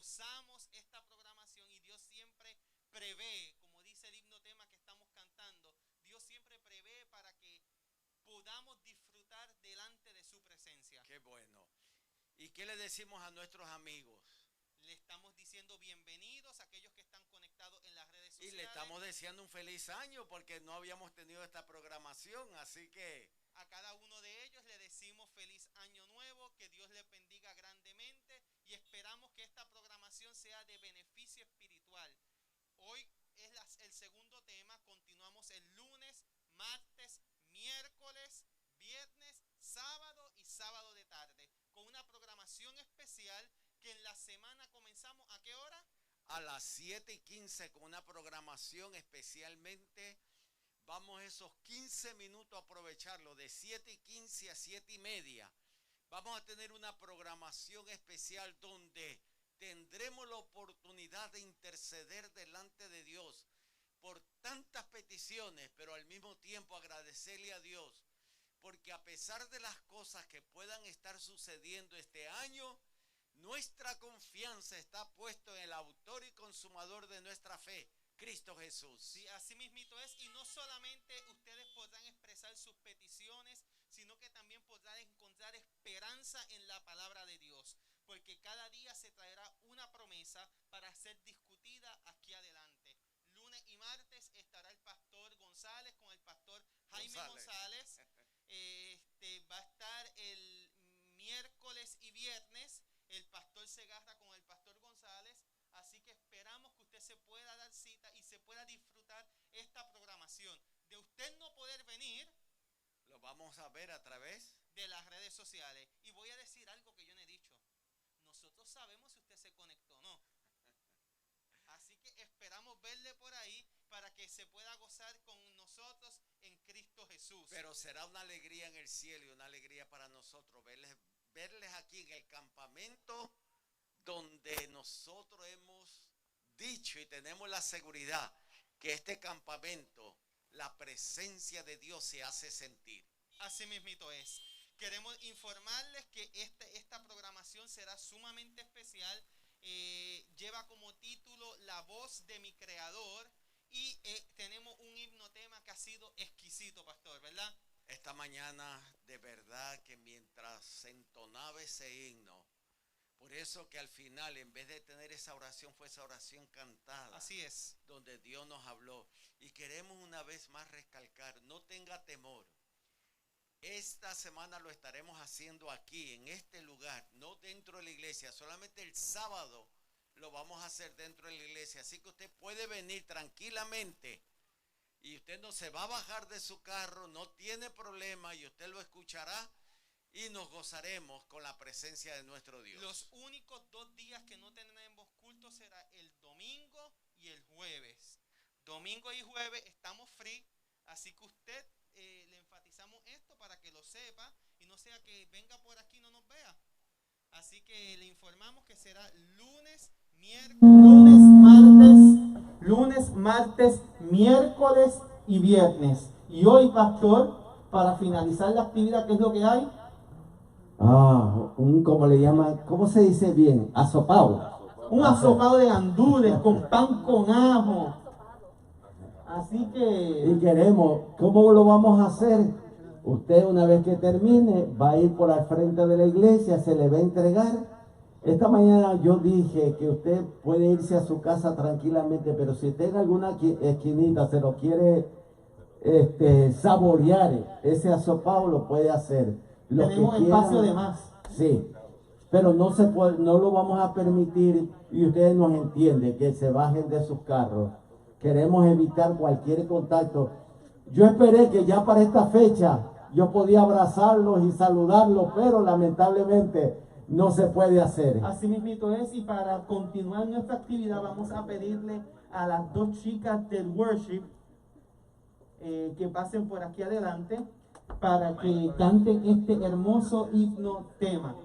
gozamos esta programación y Dios siempre prevé, como dice el himno tema que estamos cantando, Dios siempre prevé para que podamos disfrutar delante de su presencia. Qué bueno. ¿Y qué le decimos a nuestros amigos? Le estamos diciendo bienvenidos a aquellos que están conectados en las redes sociales. Y le estamos deseando un feliz año porque no habíamos tenido esta programación, así que a cada uno de ellos le decimos feliz año nuevo, que Dios les bendiga grandemente y esperamos que esta programación sea de beneficio espiritual. Hoy es el segundo tema, continuamos el lunes, martes, miércoles, viernes, sábado y sábado de tarde, con una programación especial que en la semana comenzamos, ¿a qué hora? A las 7:15 con una programación especialmente. Vamos esos 15 minutos a aprovecharlo, de 7:15 a 7:30. Vamos a tener una programación especial donde tendremos la oportunidad de interceder delante de Dios por tantas peticiones, pero al mismo tiempo agradecerle a Dios, porque a pesar de las cosas que puedan estar sucediendo este año, nuestra confianza está puesta en el autor y consumador de nuestra fe, Cristo Jesús. Sí, así mismito es, y no solamente ustedes podrán expresar sus peticiones, sino que también podrán encontrar esperanza en la palabra de Dios, porque cada día se traerá una promesa para ser discutida aquí adelante. Lunes y martes estará el pastor González con el pastor Jaime González. Va a estar el miércoles y viernes el pastor Segarra con el pastor González. Así que esperamos que usted se pueda dar cita y se pueda disfrutar esta programación. De usted no poder venir, lo vamos a ver a través de las redes sociales. Y voy a decir algo que yo no he dicho. Nosotros sabemos si usted se conectó o no. Así que esperamos verle por ahí para que se pueda gozar con nosotros en Cristo Jesús. Pero será una alegría en el cielo y una alegría para nosotros verles aquí en el campamento donde nosotros hemos dicho y tenemos la seguridad que este campamento, la presencia de Dios se hace sentir. Así mismito es. Queremos informarles que esta programación será sumamente especial. Lleva como título La voz de mi creador y tenemos un himno tema que ha sido exquisito, pastor, ¿verdad? Esta mañana de verdad que mientras se entonaba ese himno, por eso que al final, en vez de tener esa oración, fue esa oración cantada. Así es. Donde Dios nos habló. Y queremos una vez más recalcar, no tenga temor. Esta semana lo estaremos haciendo aquí, en este lugar, no dentro de la iglesia. Solamente el sábado lo vamos a hacer dentro de la iglesia. Así que usted puede venir tranquilamente. Y usted no se va a bajar de su carro, no tiene problema y usted lo escuchará. Y nos gozaremos con la presencia de nuestro Dios. Los únicos 2 días que no tendremos culto será el domingo y el jueves. Domingo y jueves estamos free, así que usted le enfatizamos esto para que lo sepa y no sea que venga por aquí y no nos vea. Así que le informamos que será lunes, martes, miércoles y viernes. Y hoy, pastor, para finalizar la actividad, ¿qué es lo que hay? ¿Cómo le llaman? ¿Cómo se dice bien? Asopado. Un asopado de gandules con pan con ajo. Así que... Y queremos, ¿cómo lo vamos a hacer? Usted una vez que termine va a ir por al frente de la iglesia, se le va a entregar. Esta mañana yo dije que usted puede irse a su casa tranquilamente, pero si usted en alguna esquinita se lo quiere saborear, ese asopado lo puede hacer. Tenemos espacio de más. Sí, pero no se puede, no lo vamos a permitir y ustedes nos entienden que se bajen de sus carros. Queremos evitar cualquier contacto. Yo esperé que ya para esta fecha yo podía abrazarlos y saludarlos, pero lamentablemente no se puede hacer. Así mismito es, y para continuar nuestra actividad vamos a pedirle a las 2 chicas del worship que pasen por aquí adelante para que canten este hermoso himno tema.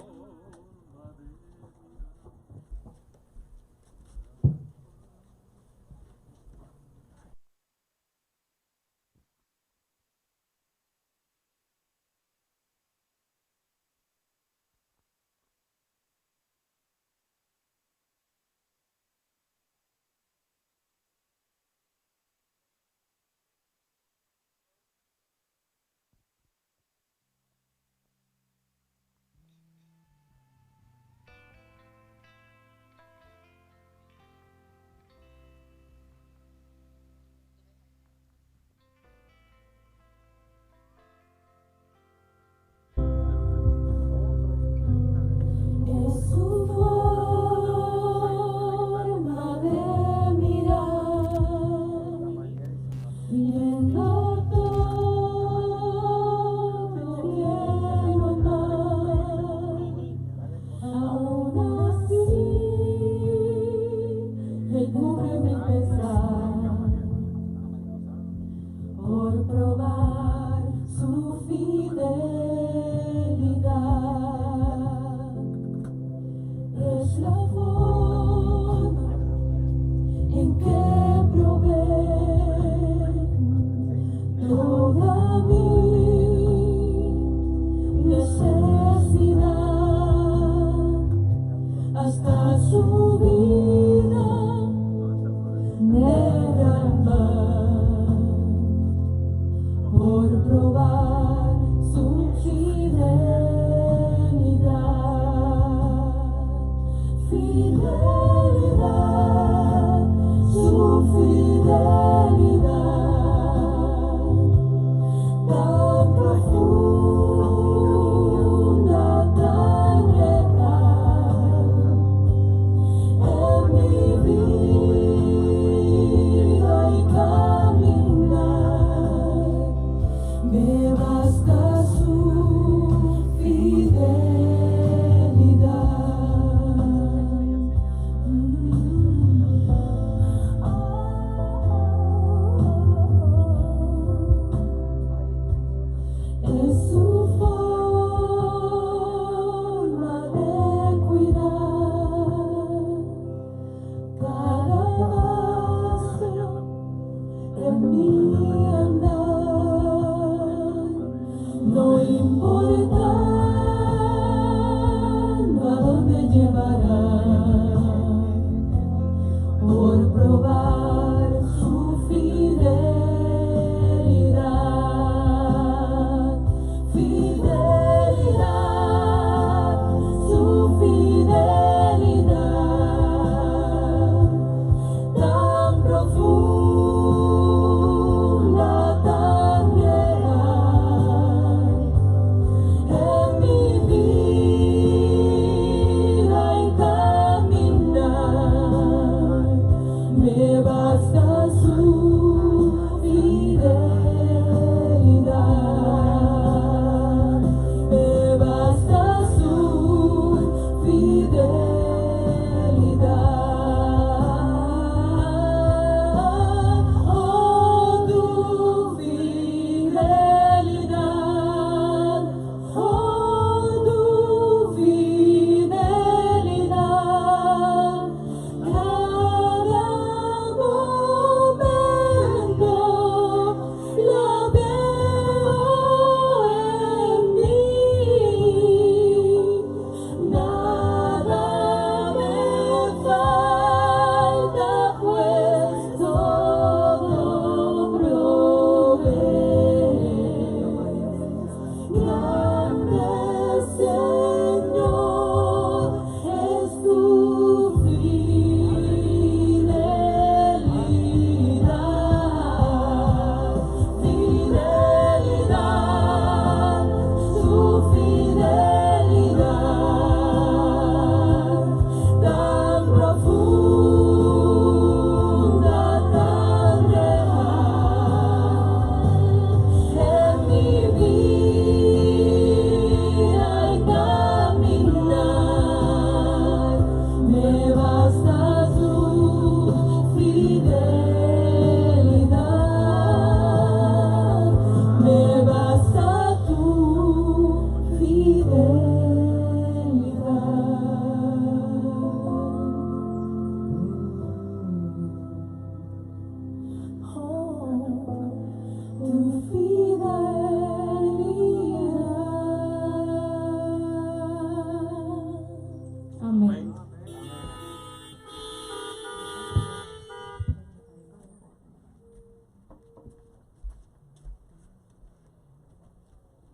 Amén.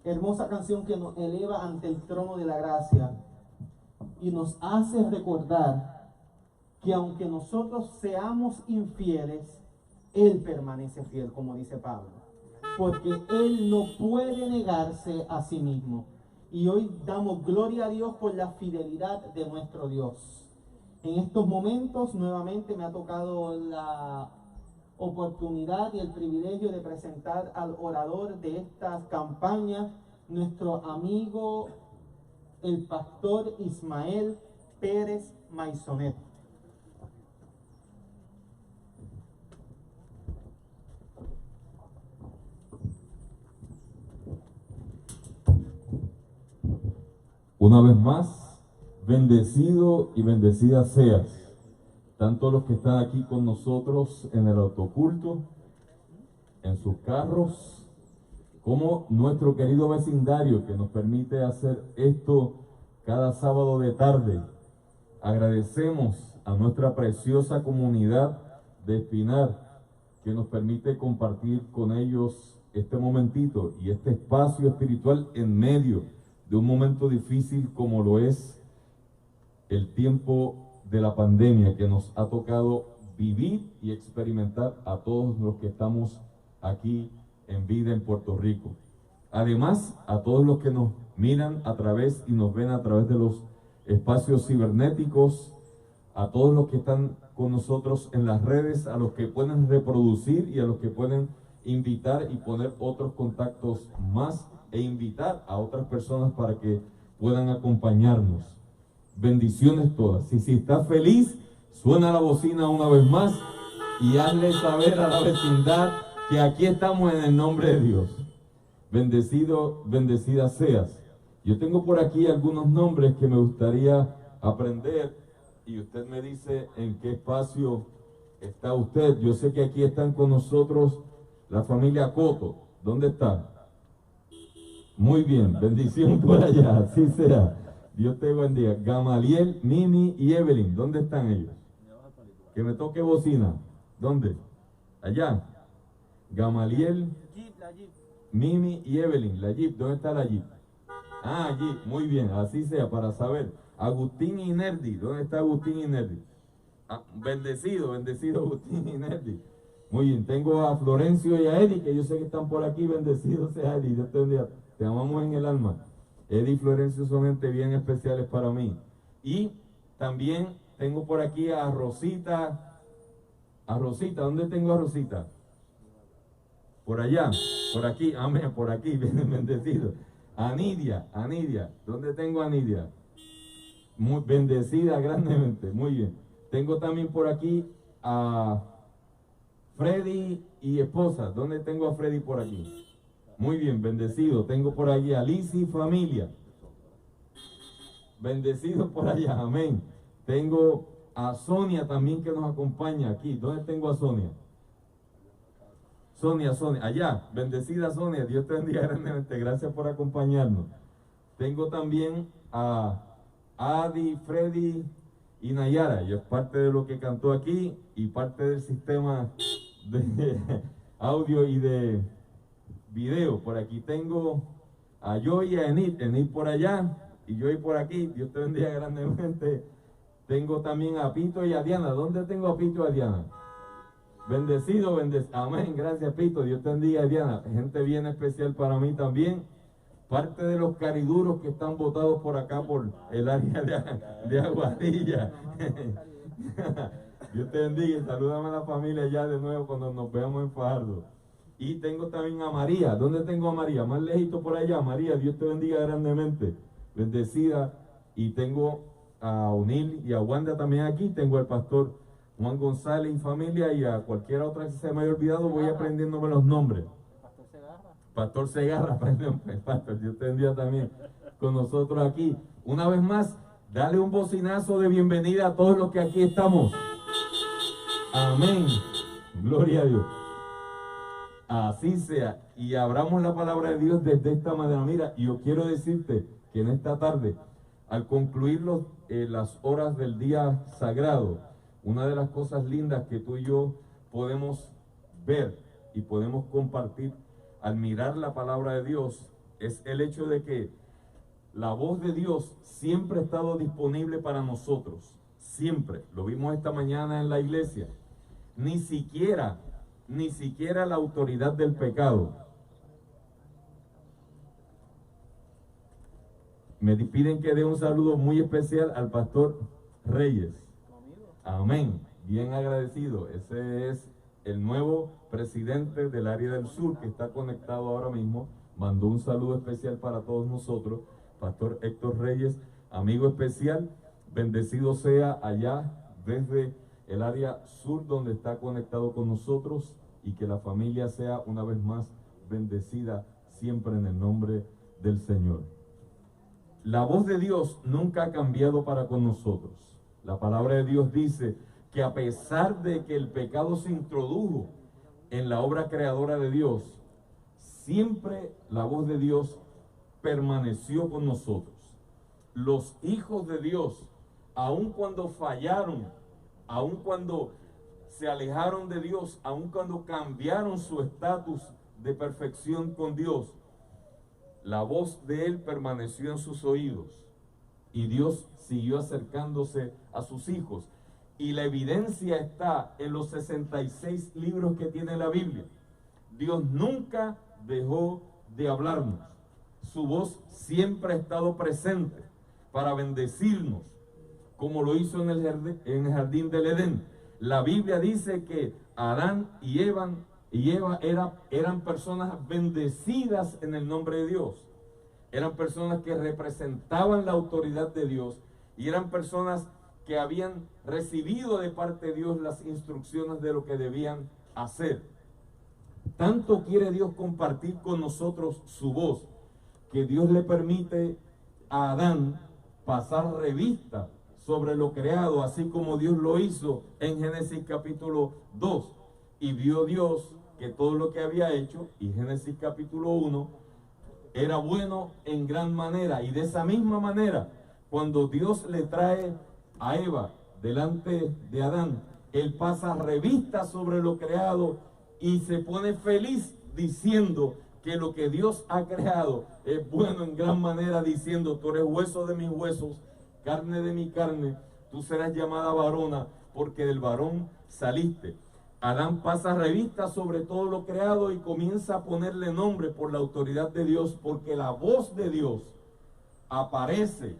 Hermosa canción que nos eleva ante el trono de la gracia y nos hace recordar que aunque nosotros seamos infieles, Él permanece fiel, como dice Pablo, porque Él no puede negarse a sí mismo. Y hoy damos gloria a Dios por la fidelidad de nuestro Dios. En estos momentos nuevamente me ha tocado la oportunidad y el privilegio de presentar al orador de esta campaña, nuestro amigo el pastor Ismael Pérez Maisonet. Una vez más, bendecido y bendecida seas, tanto los que están aquí con nosotros en el autoculto, en sus carros, como nuestro querido vecindario que nos permite hacer esto cada sábado de tarde. Agradecemos a nuestra preciosa comunidad de Espinar que nos permite compartir con ellos este momentito y este espacio espiritual en medio de un momento difícil como lo es el tiempo de la pandemia que nos ha tocado vivir y experimentar a todos los que estamos aquí en vida en Puerto Rico. Además, a todos los que nos miran a través y nos ven a través de los espacios cibernéticos, a todos los que están con nosotros en las redes, a los que pueden reproducir y a los que pueden invitar y poner otros contactos más e invitar a otras personas para que puedan acompañarnos. Bendiciones todas. Y si estás feliz, suena la bocina una vez más y hazle saber a la vecindad que aquí estamos en el nombre de Dios. Bendecido, bendecida seas. Yo tengo por aquí algunos nombres que me gustaría aprender y usted me dice en qué espacio está usted. Yo sé que aquí están con nosotros la familia Coto. ¿Dónde está? Muy bien, bendición por allá, así sea. Dios te bendiga. Gamaliel, Mimi y Evelyn, ¿dónde están ellos? Que me toque bocina. ¿Dónde? Allá. Gamaliel, Mimi y Evelyn, la Jeep, ¿dónde está la Jeep? Ah, allí, muy bien, así sea, para saber. Agustín y Nerdy, ¿dónde está Agustín y Nerdy? Ah, bendecido, bendecido Agustín y Nerdy. Muy bien, tengo a Florencio y a Eddie, que yo sé que están por aquí, bendecidos sea Eddie, Dios te bendiga. Te amamos en el alma. Eddie y Florencio son gente bien especiales para mí. Y también tengo por aquí a Rosita. A Rosita, ¿dónde tengo a Rosita? Por allá, por aquí, amén, por aquí, bien bendecido. A Nidia, ¿dónde tengo a Nidia? Muy bendecida grandemente, muy bien. Tengo también por aquí a Freddy y esposa. ¿Dónde tengo a Freddy por aquí? Muy bien, bendecido. Tengo por allí a Liz y familia. Bendecido por allá, amén. Tengo a Sonia también que nos acompaña aquí. ¿Dónde tengo a Sonia? Sonia, allá. Bendecida Sonia, Dios te bendiga grandemente. Gracias por acompañarnos. Tengo también a Adi, Freddy y Nayara. Ella es parte de lo que cantó aquí y parte del sistema de audio y de video. Por aquí tengo a Joy y a Enid por allá y Joy por aquí. Dios te bendiga grandemente. Tengo también a Pito y a Diana. ¿Dónde tengo a Pito y a Diana? Bendecido, amén, gracias Pito. Dios te bendiga, Diana. Gente bien especial para mí también. Parte de los cariduros que están votados por acá por el área de Aguadilla. Dios te bendiga y salúdame a la familia ya de nuevo cuando nos veamos en Fajardo. Y tengo también a María. ¿Dónde tengo a María? Más lejito por allá. María, Dios te bendiga grandemente. Bendecida. Y tengo a Unil y a Wanda también aquí. Tengo al pastor Juan González y familia y a cualquier otra que se me haya olvidado. Voy aprendiéndome los nombres. Pastor Segarra, perdón, pastor, Dios te bendiga también. con nosotros aquí. Una vez más, dale un bocinazo de bienvenida a todos los que aquí estamos. Amén. Gloria a Dios. Así sea. Y abramos la palabra de Dios desde esta manera. Mira, yo quiero decirte que en esta tarde, al concluir las horas del día sagrado, una de las cosas lindas que tú y yo podemos ver y podemos compartir al mirar la palabra de Dios es el hecho de que la voz de Dios siempre ha estado disponible para nosotros. Siempre. Lo vimos esta mañana en la iglesia. Ni siquiera la autoridad del pecado. Me piden que dé un saludo muy especial al pastor Reyes. Amén. Bien agradecido. Ese es el nuevo presidente del área del sur que está conectado ahora mismo. Mandó un saludo especial para todos nosotros. Pastor Héctor Reyes, amigo especial. Bendecido sea allá desde el área sur donde está conectado con nosotros, y que la familia sea una vez más bendecida siempre en el nombre del Señor. La voz de Dios nunca ha cambiado para con nosotros. La palabra de Dios dice que a pesar de que el pecado se introdujo en la obra creadora de Dios, siempre la voz de Dios permaneció con nosotros. Los hijos de Dios, aun cuando fallaron, aun cuando se alejaron de Dios, aun cuando cambiaron su estatus de perfección con Dios, la voz de Él permaneció en sus oídos y Dios siguió acercándose a sus hijos. Y la evidencia está en los 66 libros que tiene la Biblia. Dios nunca dejó de hablarnos. Su voz siempre ha estado presente para bendecirnos, como lo hizo en el jardín del Edén. La Biblia dice que Adán y Eva eran personas bendecidas en el nombre de Dios. Eran personas que representaban la autoridad de Dios y eran personas que habían recibido de parte de Dios las instrucciones de lo que debían hacer. Tanto quiere Dios compartir con nosotros su voz, que Dios le permite a Adán pasar revista sobre lo creado, así como Dios lo hizo en Génesis capítulo 2. Y vio Dios que todo lo que había hecho, y Génesis capítulo 1, era bueno en gran manera. Y de esa misma manera, cuando Dios le trae a Eva delante de Adán, él pasa revista sobre lo creado y se pone feliz diciendo que lo que Dios ha creado es bueno en gran manera, diciendo: tú eres hueso de mis huesos, carne de mi carne, tú serás llamada varona, porque del varón saliste. Adán pasa revista sobre todo lo creado y comienza a ponerle nombre por la autoridad de Dios, porque la voz de Dios aparece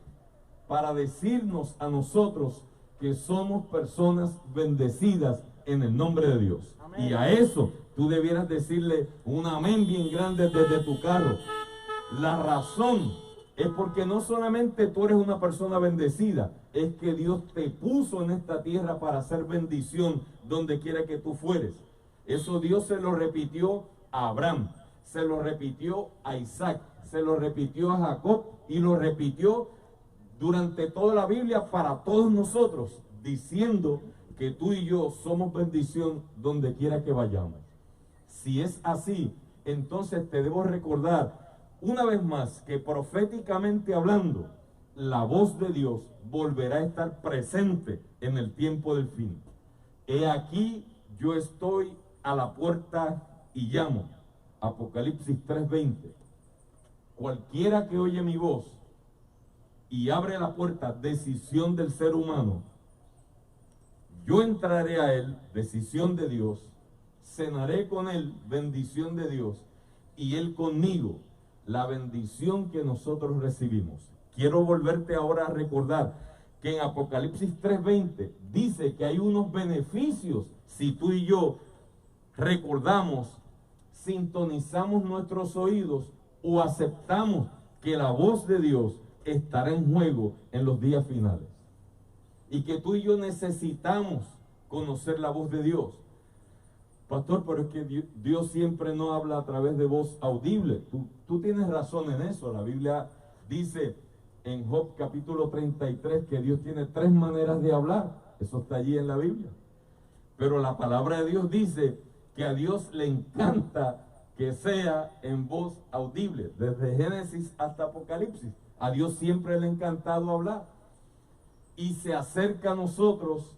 para decirnos a nosotros que somos personas bendecidas en el nombre de Dios. Amén. Y a eso tú debieras decirle un amén bien grande desde tu carro. La razón es porque no solamente tú eres una persona bendecida, es que Dios te puso en esta tierra para hacer bendición donde quiera que tú fueres. Eso Dios se lo repitió a Abraham, se lo repitió a Isaac, se lo repitió a Jacob y lo repitió durante toda la Biblia para todos nosotros, diciendo que tú y yo somos bendición donde quiera que vayamos. Si es así, entonces te debo recordar una vez más que proféticamente hablando, la voz de Dios volverá a estar presente en el tiempo del fin. He aquí, yo estoy a la puerta y llamo. Apocalipsis 3:20. Cualquiera que oye mi voz y abre la puerta, decisión del ser humano, yo entraré a él, decisión de Dios, cenaré con él, bendición de Dios, y él conmigo, la bendición que nosotros recibimos. Quiero volverte ahora a recordar que en Apocalipsis 3:20 dice que hay unos beneficios si tú y yo recordamos, sintonizamos nuestros oídos o aceptamos que la voz de Dios estará en juego en los días finales. Y que tú y yo necesitamos conocer la voz de Dios. Pastor, pero es que Dios siempre no habla a través de voz audible. Tú tienes razón en eso. La Biblia Dice en Job capítulo 33 que Dios tiene 3 maneras de hablar. Eso está allí en la Biblia. Pero la palabra de Dios dice que a Dios le encanta que sea en voz audible. Desde Génesis hasta Apocalipsis. A Dios siempre le ha encantado hablar. Y se acerca a nosotros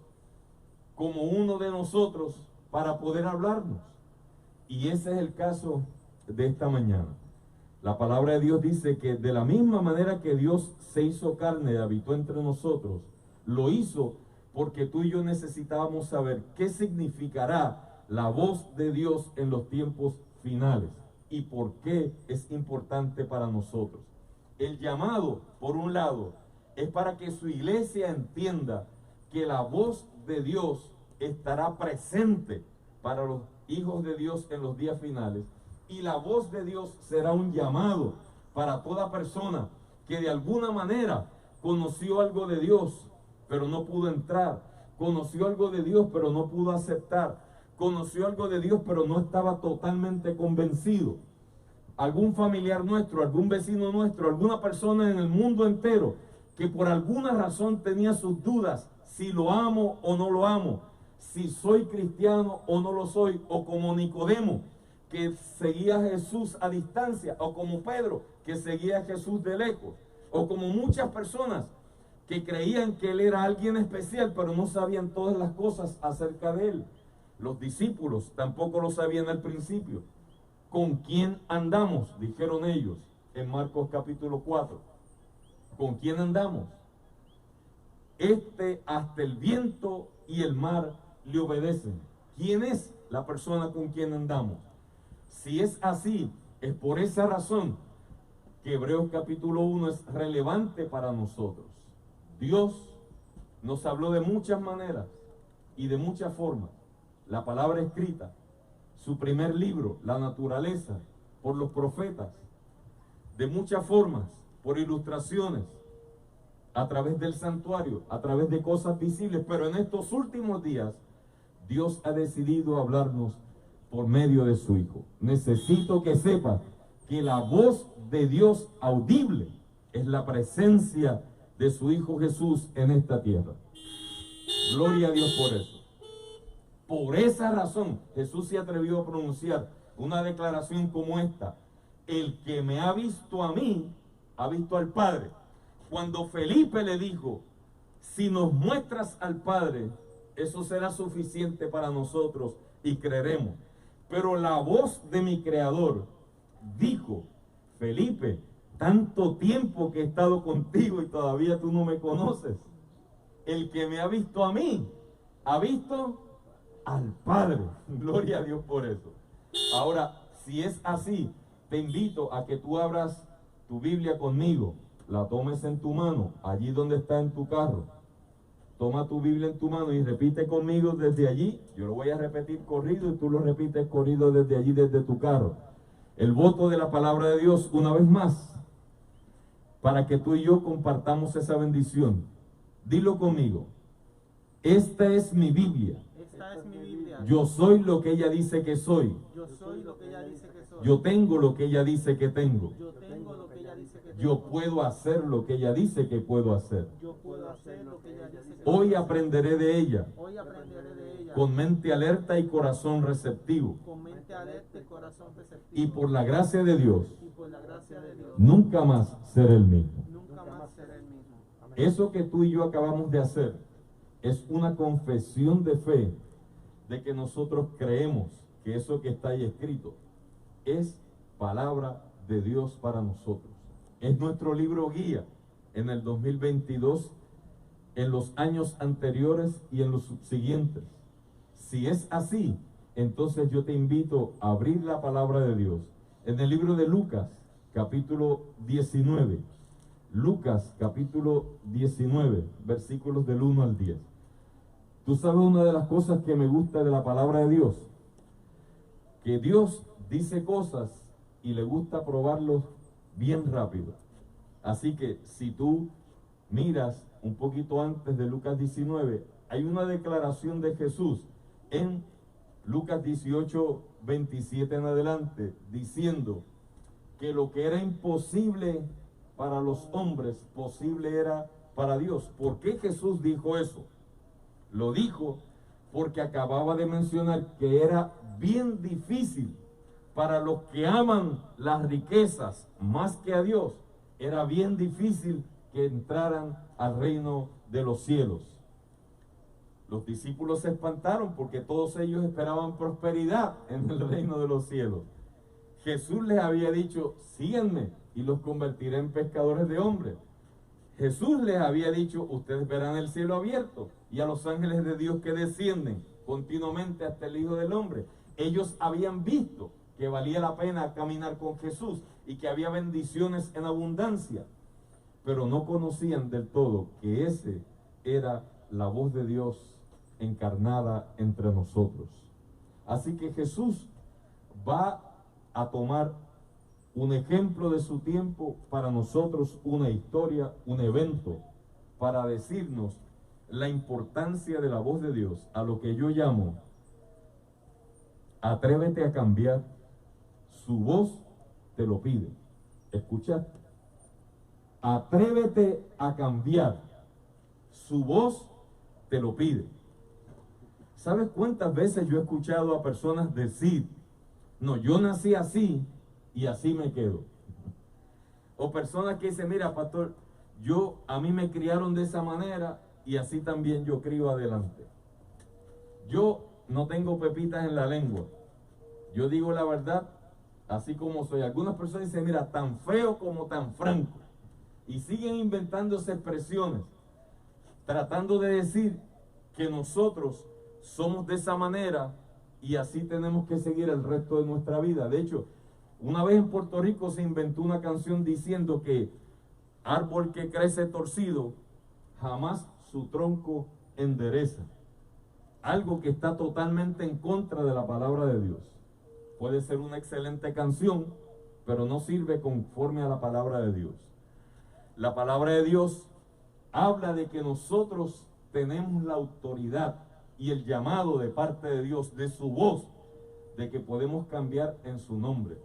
como uno de nosotros para poder hablarnos. Y ese es el caso de esta mañana. La palabra de Dios dice que de la misma manera que Dios se hizo carne y habitó entre nosotros, lo hizo porque tú y yo necesitábamos saber qué significará la voz de Dios en los tiempos finales y por qué es importante para nosotros. El llamado, por un lado, es para que su iglesia entienda que la voz de Dios estará presente para los hijos de Dios en los días finales. Y la voz de Dios será un llamado para toda persona que de alguna manera conoció algo de Dios, pero no pudo entrar. Conoció algo de Dios, pero no pudo aceptar. Conoció algo de Dios, pero no estaba totalmente convencido. Algún familiar nuestro, algún vecino nuestro, alguna persona en el mundo entero que por alguna razón tenía sus dudas, si lo amo o no lo amo, si soy cristiano o no lo soy, o como Nicodemo, que seguía a Jesús a distancia, o como Pedro, que seguía a Jesús de lejos, o como muchas personas que creían que él era alguien especial, pero no sabían todas las cosas acerca de él. Los discípulos tampoco lo sabían al principio. ¿Con quién andamos?, dijeron ellos en Marcos capítulo 4. ¿Con quién andamos? Hasta el viento y el mar le obedecen. ¿Quién es la persona con quien andamos? Si es así, es por esa razón que Hebreos capítulo 1 es relevante para nosotros. Dios nos habló de muchas maneras y de muchas formas. La palabra escrita, su primer libro, la naturaleza, por los profetas, de muchas formas, por ilustraciones, a través del santuario, a través de cosas visibles, pero en estos últimos días, Dios ha decidido hablarnos por medio de su Hijo. Necesito que sepas que la voz de Dios audible es la presencia de su Hijo Jesús en esta tierra. Gloria a Dios por eso. Por esa razón, Jesús se atrevió a pronunciar una declaración como esta: el que me ha visto a mí, ha visto al Padre. Cuando Felipe le dijo, si nos muestras al Padre, eso será suficiente para nosotros y creeremos. Pero la voz de mi Creador dijo, Felipe, tanto tiempo que he estado contigo y todavía tú no me conoces. El que me ha visto a mí, ha visto al Padre. Gloria a Dios por eso. Ahora, si es así, te invito a que tú abras tu Biblia conmigo, la tomes en tu mano, allí donde está en tu carro. Toma tu Biblia en tu mano y repite conmigo desde allí. Yo lo voy a repetir corrido y tú lo repites corrido desde allí, desde tu carro. El voto de la palabra de Dios una vez más, para que tú y yo compartamos esa bendición. Dilo conmigo. Esta es mi Biblia. Esta es mi Biblia. Yo soy lo que ella dice que soy. Yo soy lo que ella dice que soy. Yo tengo lo que ella dice que tengo. Yo tengo lo que ella dice que tengo. Yo puedo hacer lo que ella dice que puedo hacer. Yo puedo hacer lo que ella dice que Hoy puedo aprenderé de ella, hacer. Hoy aprenderé de ella. con mente alerta y corazón receptivo. Con mente alerta y corazón receptivo. Y por la gracia de Dios, Y por la gracia de Dios, nunca más seré el mismo. nunca más seré el mismo. Amén. Eso que tú y yo acabamos de hacer es una confesión de fe de que nosotros creemos que eso que está ahí escrito es palabra de Dios para nosotros. Es nuestro libro guía en el 2022, en los años anteriores y en los subsiguientes. Si es así, entonces yo te invito a abrir la palabra de Dios en el libro de Lucas, capítulo 19. Lucas, capítulo 19, versículos del 1 al 10. Tú sabes una de las cosas que me gusta de la palabra de Dios, que Dios dice cosas y le gusta probarlos bien rápido. Así que si tú miras un poquito antes de Lucas 19, hay una declaración de Jesús en Lucas 18, 27 en adelante, diciendo que lo que era imposible para los hombres, posible era para Dios. ¿Por qué Jesús dijo eso? Lo dijo porque acababa de mencionar que era bien difícil para los que aman las riquezas más que a Dios. Era bien difícil que entraran al reino de los cielos. Los discípulos se espantaron porque todos ellos esperaban prosperidad en el reino de los cielos. Jesús les había dicho, síganme y los convertiré en pescadores de hombres. Jesús les había dicho, ustedes verán el cielo abierto y a los ángeles de Dios que descienden continuamente hasta el Hijo del Hombre. Ellos habían visto que valía la pena caminar con Jesús y que había bendiciones en abundancia, pero no conocían del todo que ese era la voz de Dios encarnada entre nosotros. Así que Jesús va a tomar un ejemplo de su tiempo para nosotros, una historia, un evento, para decirnos la importancia de la voz de Dios, a lo que yo llamo, atrévete a cambiar, su voz te lo pide. ¿Escuchaste? Atrévete a cambiar, su voz te lo pide. ¿Sabes cuántas veces yo he escuchado a personas decir, no, yo nací así y así me quedo? O personas que dicen, mira, pastor, a mí me criaron de esa manera y así también yo crío adelante. Yo no tengo pepitas en la lengua. Yo digo la verdad así como soy. Algunas personas dicen, mira, tan feo como tan franco. Y siguen inventándose expresiones, tratando de decir que nosotros somos de esa manera y así tenemos que seguir el resto de nuestra vida. De hecho, una vez en Puerto Rico se inventó una canción diciendo que árbol que crece torcido, jamás su tronco endereza. Algo que está totalmente en contra de la palabra de Dios. Puede ser una excelente canción, pero no sirve conforme a la palabra de Dios. La palabra de Dios habla de que nosotros tenemos la autoridad y el llamado de parte de Dios, de su voz, de que podemos cambiar en su nombre.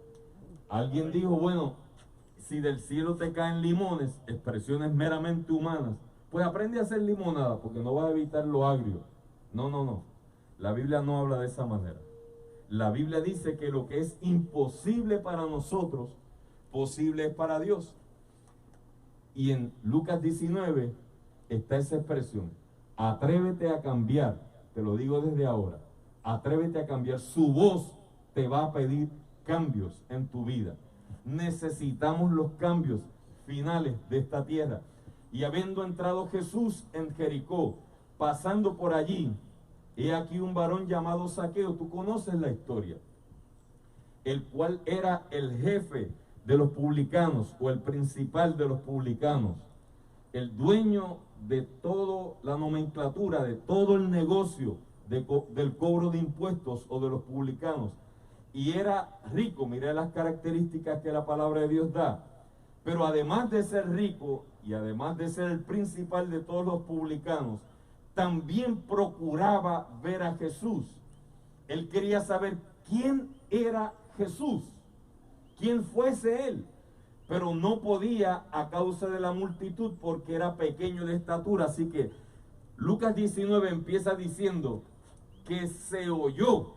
Alguien dijo, bueno, si del cielo te caen limones, expresiones meramente humanas, pues aprende a hacer limonada, porque no vas a evitar lo agrio. No, no, no. La Biblia no habla de esa manera. La Biblia dice que lo que es imposible para nosotros, posible es para Dios. Y en Lucas 19 está esa expresión. Atrévete a cambiar. Te lo digo desde ahora. Atrévete a cambiar. Su voz te va a pedir cambios en tu vida. Necesitamos los cambios finales de esta tierra. Y habiendo entrado Jesús en Jericó, pasando por allí, he aquí un varón llamado Zaqueo. Tú conoces la historia. El cual era el jefe de los publicanos, o el principal de los publicanos, el dueño de toda la nomenclatura, de todo el negocio del cobro de impuestos o de los publicanos, y era rico. Mira las características que la palabra de Dios da. Pero además de ser rico y además de ser el principal de todos los publicanos, también procuraba ver a Jesús. Él quería saber quién era Jesús, quién fuese él, pero no podía a causa de la multitud porque era pequeño de estatura. Así que Lucas 19 empieza diciendo que se oyó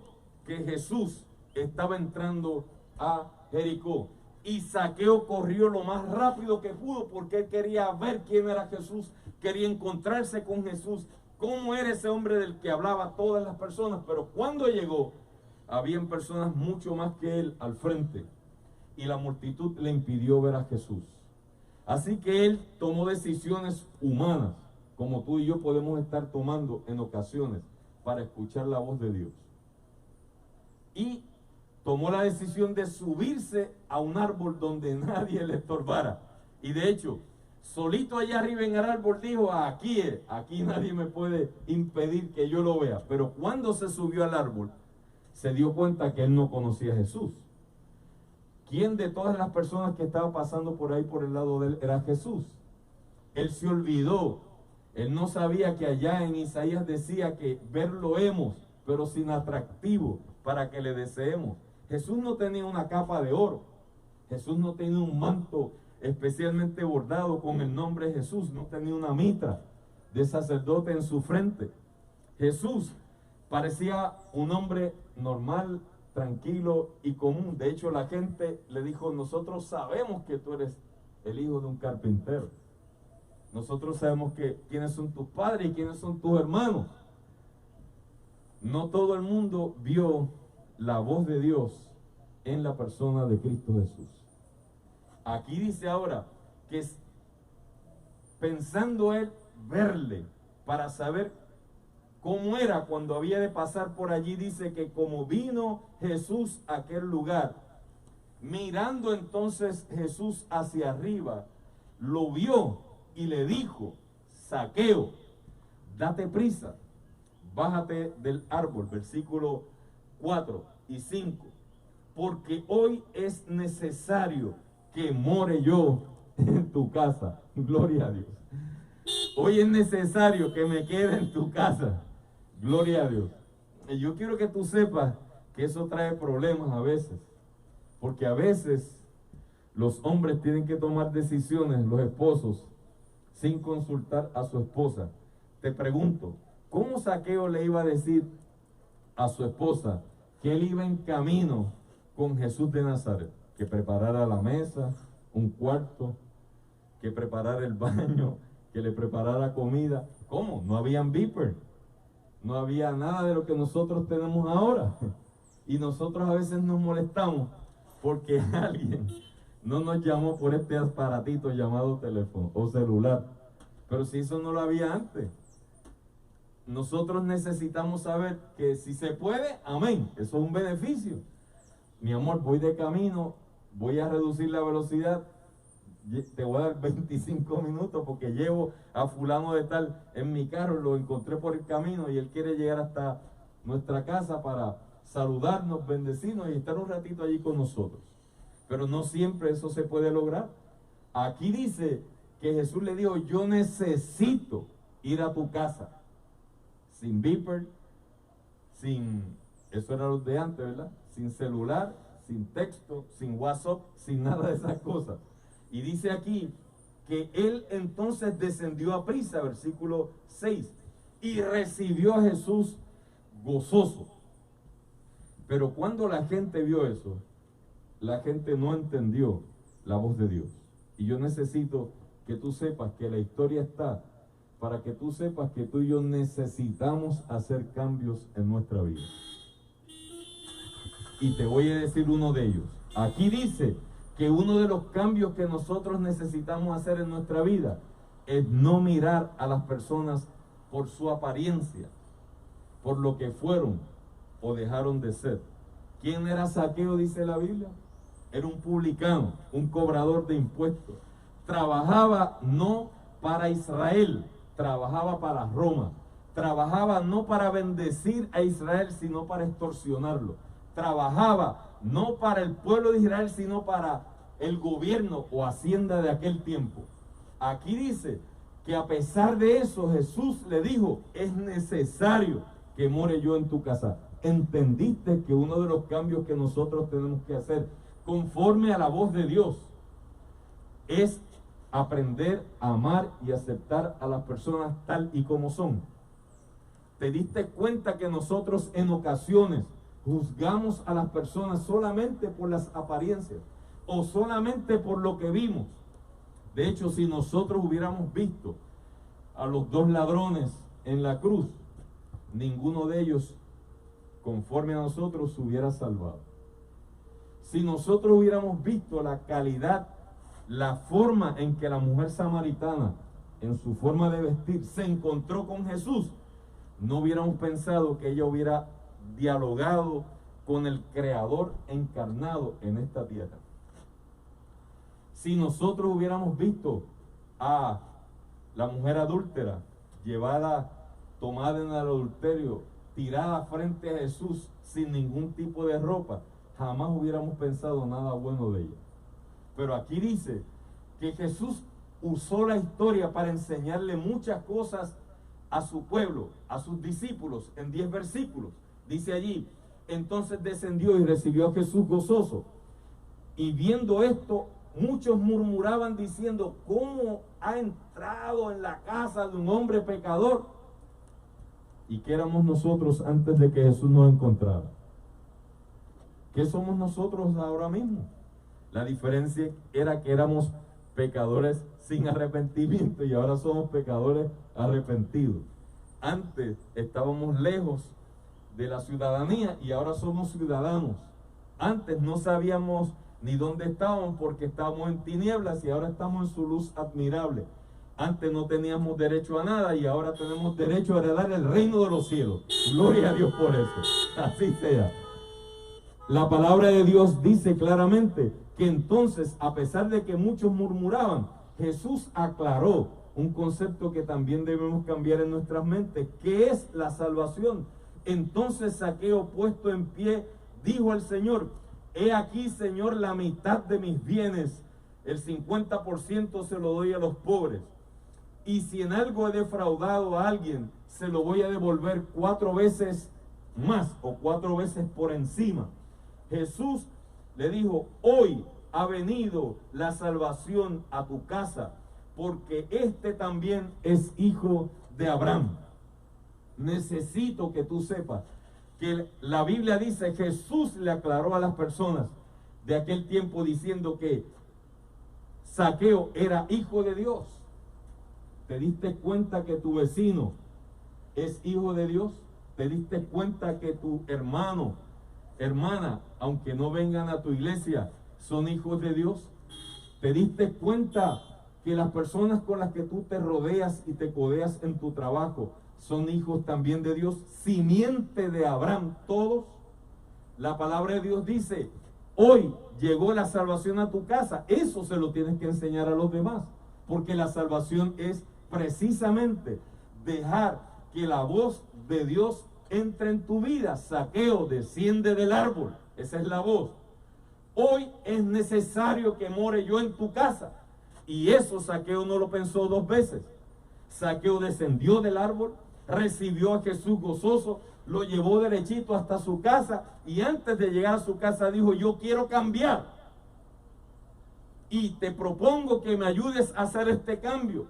que Jesús estaba entrando a Jericó, y Zaqueo corrió lo más rápido que pudo porque él quería ver quién era Jesús, quería encontrarse con Jesús, cómo era ese hombre del que hablaba todas las personas. Pero cuando llegó, habían personas mucho más que él al frente, y la multitud le impidió ver a Jesús. Así que él tomó decisiones humanas, como tú y yo podemos estar tomando en ocasiones, para escuchar la voz de Dios. Y tomó la decisión de subirse a un árbol donde nadie le estorbara. Y de hecho, solito allá arriba en el árbol dijo, aquí nadie me puede impedir que yo lo vea. Pero cuando se subió al árbol, se dio cuenta que él no conocía a Jesús. ¿Quién de todas las personas que estaban pasando por ahí por el lado de él era Jesús? Él se olvidó. Él no sabía que allá en Isaías decía que verlo hemos, pero sin atractivo para que le deseemos. Jesús no tenía una capa de oro. Jesús no tenía un manto especialmente bordado con el nombre de Jesús. No tenía una mitra de sacerdote en su frente. Jesús parecía un hombre normal, tranquilo y común. De hecho, la gente le dijo: nosotros sabemos que tú eres el hijo de un carpintero. Nosotros sabemos quiénes son tus padres y quiénes son tus hermanos. No todo el mundo vio la voz de Dios en la persona de Cristo Jesús. Aquí dice ahora que pensando él verle para saber cómo era cuando había de pasar por allí, dice que como vino Jesús a aquel lugar, mirando entonces Jesús hacia arriba, lo vio y le dijo: Zaqueo, date prisa, bájate del árbol. Versículo 4 y 5. Porque hoy es necesario que more yo en tu casa. Gloria a Dios. Hoy es necesario que me quede en tu casa. Gloria a Dios. Y yo quiero que tú sepas que eso trae problemas a veces. Porque a veces los hombres tienen que tomar decisiones, los esposos, sin consultar a su esposa. Te pregunto, ¿cómo Zaqueo le iba a decir a su esposa que él iba en camino con Jesús de Nazaret? Que preparara la mesa, un cuarto, que preparara el baño, que le preparara comida. ¿Cómo? No habían Viper, no había nada de lo que nosotros tenemos ahora. Y nosotros a veces nos molestamos porque alguien no nos llamó por este aparatito llamado teléfono o celular. Pero si eso no lo había antes. Nosotros necesitamos saber que si se puede, amén, eso es un beneficio. Mi amor, voy de camino, voy a reducir la velocidad, te voy a dar 25 minutos porque llevo a fulano de tal en mi carro, lo encontré por el camino y él quiere llegar hasta nuestra casa para saludarnos, bendecirnos y estar un ratito allí con nosotros. Pero no siempre eso se puede lograr. Aquí dice que Jesús le dijo: yo necesito ir a tu casa. Sin Viper, eso era los de antes, ¿verdad? Sin celular, sin texto, sin WhatsApp, sin nada de esas cosas. Y dice aquí que él entonces descendió a prisa, versículo 6, y recibió a Jesús gozoso. Pero cuando la gente vio eso, la gente no entendió la voz de Dios. Y yo necesito que tú sepas que la historia está para que tú sepas que tú y yo necesitamos hacer cambios en nuestra vida. Y te voy a decir uno de ellos. Aquí dice que uno de los cambios que nosotros necesitamos hacer en nuestra vida es no mirar a las personas por su apariencia, por lo que fueron o dejaron de ser. ¿Quién era Zaqueo, dice la Biblia? Era un publicano, un cobrador de impuestos. Trabajaba no para Israel, trabajaba para Roma. Trabajaba no para bendecir a Israel, sino para extorsionarlo. Trabajaba no para el pueblo de Israel, sino para el gobierno o hacienda de aquel tiempo. Aquí dice que a pesar de eso, Jesús le dijo: es necesario que more yo en tu casa. ¿Entendiste que uno de los cambios que nosotros tenemos que hacer conforme a la voz de Dios es aprender a amar y aceptar a las personas tal y como son? ¿Te diste cuenta que nosotros en ocasiones juzgamos a las personas solamente por las apariencias o solamente por lo que vimos? De hecho, si nosotros hubiéramos visto a los dos ladrones en la cruz, ninguno de ellos, conforme a nosotros, se hubiera salvado. Si nosotros hubiéramos visto la calidad, la forma en que la mujer samaritana, en su forma de vestir, se encontró con Jesús, no hubiéramos pensado que ella hubiera dialogado con el Creador encarnado en esta tierra. Si nosotros hubiéramos visto a la mujer adúltera llevada, tomada en el adulterio, tirada frente a Jesús sin ningún tipo de ropa, jamás hubiéramos pensado nada bueno de ella. Pero aquí dice que Jesús usó la historia para enseñarle muchas cosas a su pueblo, a sus discípulos, en 10 versículos. Dice allí: entonces descendió y recibió a Jesús gozoso. Y viendo esto, muchos murmuraban diciendo, ¿cómo ha entrado en la casa de un hombre pecador? ¿Y qué éramos nosotros antes de que Jesús nos encontrara? ¿Qué somos nosotros ahora mismo? La diferencia era que éramos pecadores sin arrepentimiento y ahora somos pecadores arrepentidos. Antes estábamos lejos de la ciudadanía y ahora somos ciudadanos. Antes no sabíamos ni dónde estábamos porque estábamos en tinieblas y ahora estamos en su luz admirable. Antes no teníamos derecho a nada y ahora tenemos derecho a heredar el reino de los cielos. Gloria a Dios por eso. Así sea. La palabra de Dios dice claramente que entonces, a pesar de que muchos murmuraban, Jesús aclaró un concepto que también debemos cambiar en nuestras mentes, que es la salvación. Entonces Zaqueo, puesto en pie, dijo al Señor, he aquí, Señor, la mitad de mis bienes, el 50% se lo doy a los pobres. Y si en algo he defraudado a alguien, se lo voy a devolver 4 veces más o 4 veces por encima. Jesús le dijo, hoy ha venido la salvación a tu casa, porque este también es hijo de Abraham. Necesito que tú sepas que la Biblia dice, Jesús le aclaró a las personas de aquel tiempo diciendo que Zaqueo era hijo de Dios. ¿Te diste cuenta que tu vecino es hijo de Dios? ¿Te diste cuenta que tu hermano, hermana, aunque no vengan a tu iglesia, son hijos de Dios? ¿Te diste cuenta que las personas con las que tú te rodeas y te codeas en tu trabajo son hijos también de Dios? Simiente de Abraham, todos. La palabra de Dios dice, hoy llegó la salvación a tu casa. Eso se lo tienes que enseñar a los demás, porque la salvación es precisamente dejar que la voz de Dios entre en tu vida. Zaqueo, desciende del árbol. Esa es la voz. Hoy es necesario que more yo en tu casa. Y eso Zaqueo no lo pensó 2 veces. Zaqueo descendió del árbol, recibió a Jesús gozoso, lo llevó derechito hasta su casa y antes de llegar a su casa dijo, yo quiero cambiar. Y te propongo que me ayudes a hacer este cambio.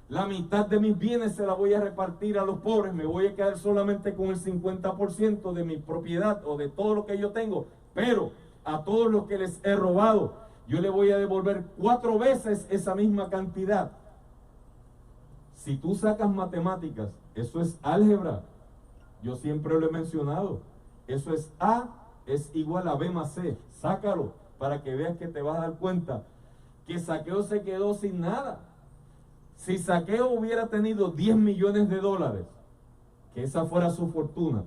La mitad de mis bienes se la voy a repartir a los pobres, me voy a quedar solamente con el 50% de mi propiedad o de todo lo que yo tengo, pero a todos los que les he robado, yo le voy a devolver 4 veces esa misma cantidad. Si tú sacas matemáticas, eso es álgebra. Yo siempre lo he mencionado. Eso es A es igual a B más C. Sácalo para que veas que te vas a dar cuenta que Zaqueo se quedó sin nada. Si Zaqueo hubiera tenido 10 millones de dólares, que esa fuera su fortuna,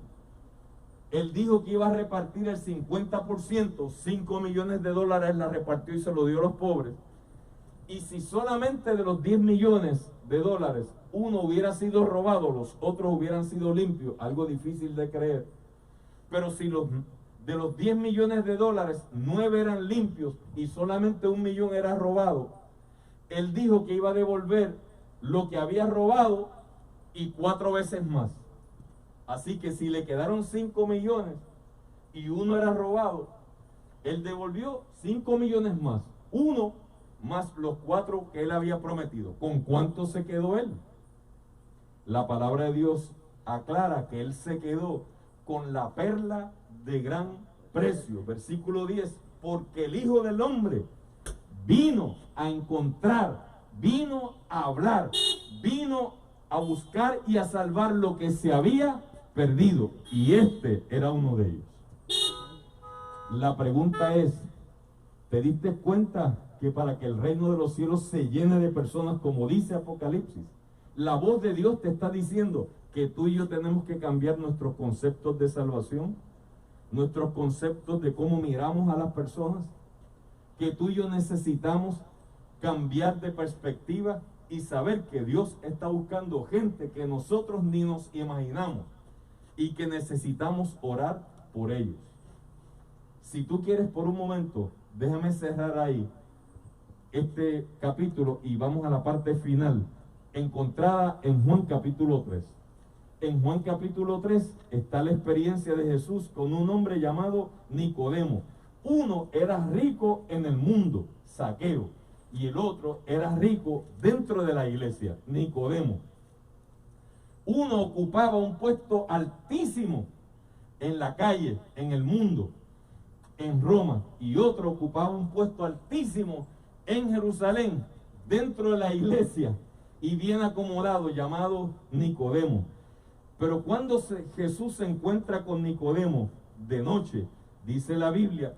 él dijo que iba a repartir el 50%, 5 millones de dólares la repartió y se lo dio a los pobres. Y si solamente de los 10 millones de dólares uno hubiera sido robado, los otros hubieran sido limpios, algo difícil de creer. Pero si de los 10 millones de dólares, 9 eran limpios y solamente 1 millón era robado, él dijo que iba a devolver lo que había robado y 4 veces más. Así que si le quedaron 5 millones y 1 era robado, él devolvió 5 millones más. 1 más los 4 que él había prometido. ¿Con cuánto se quedó él? La palabra de Dios aclara que él se quedó con la perla de gran precio. Versículo 10. Porque el Hijo del Hombre vino a encontrar, vino a hablar, vino a buscar y a salvar lo que se había perdido. Y este era uno de ellos. La pregunta es, ¿te diste cuenta que para que el reino de los cielos se llene de personas, como dice Apocalipsis, la voz de Dios te está diciendo que tú y yo tenemos que cambiar nuestros conceptos de salvación, nuestros conceptos de cómo miramos a las personas, que tú y yo necesitamos cambiar de perspectiva y saber que Dios está buscando gente que nosotros ni nos imaginamos y que necesitamos orar por ellos. Si tú quieres por un momento, déjame cerrar ahí este capítulo y vamos a la parte final, encontrada en Juan capítulo 3. En Juan capítulo 3 está la experiencia de Jesús con un hombre llamado Nicodemo. Uno era rico en el mundo, Zaqueo, y el otro era rico dentro de la iglesia, Nicodemo. Uno ocupaba un puesto altísimo en la calle, en el mundo, en Roma, y otro ocupaba un puesto altísimo en Jerusalén, dentro de la iglesia, y bien acomodado, llamado Nicodemo. Pero cuando Jesús se encuentra con Nicodemo de noche, dice la Biblia,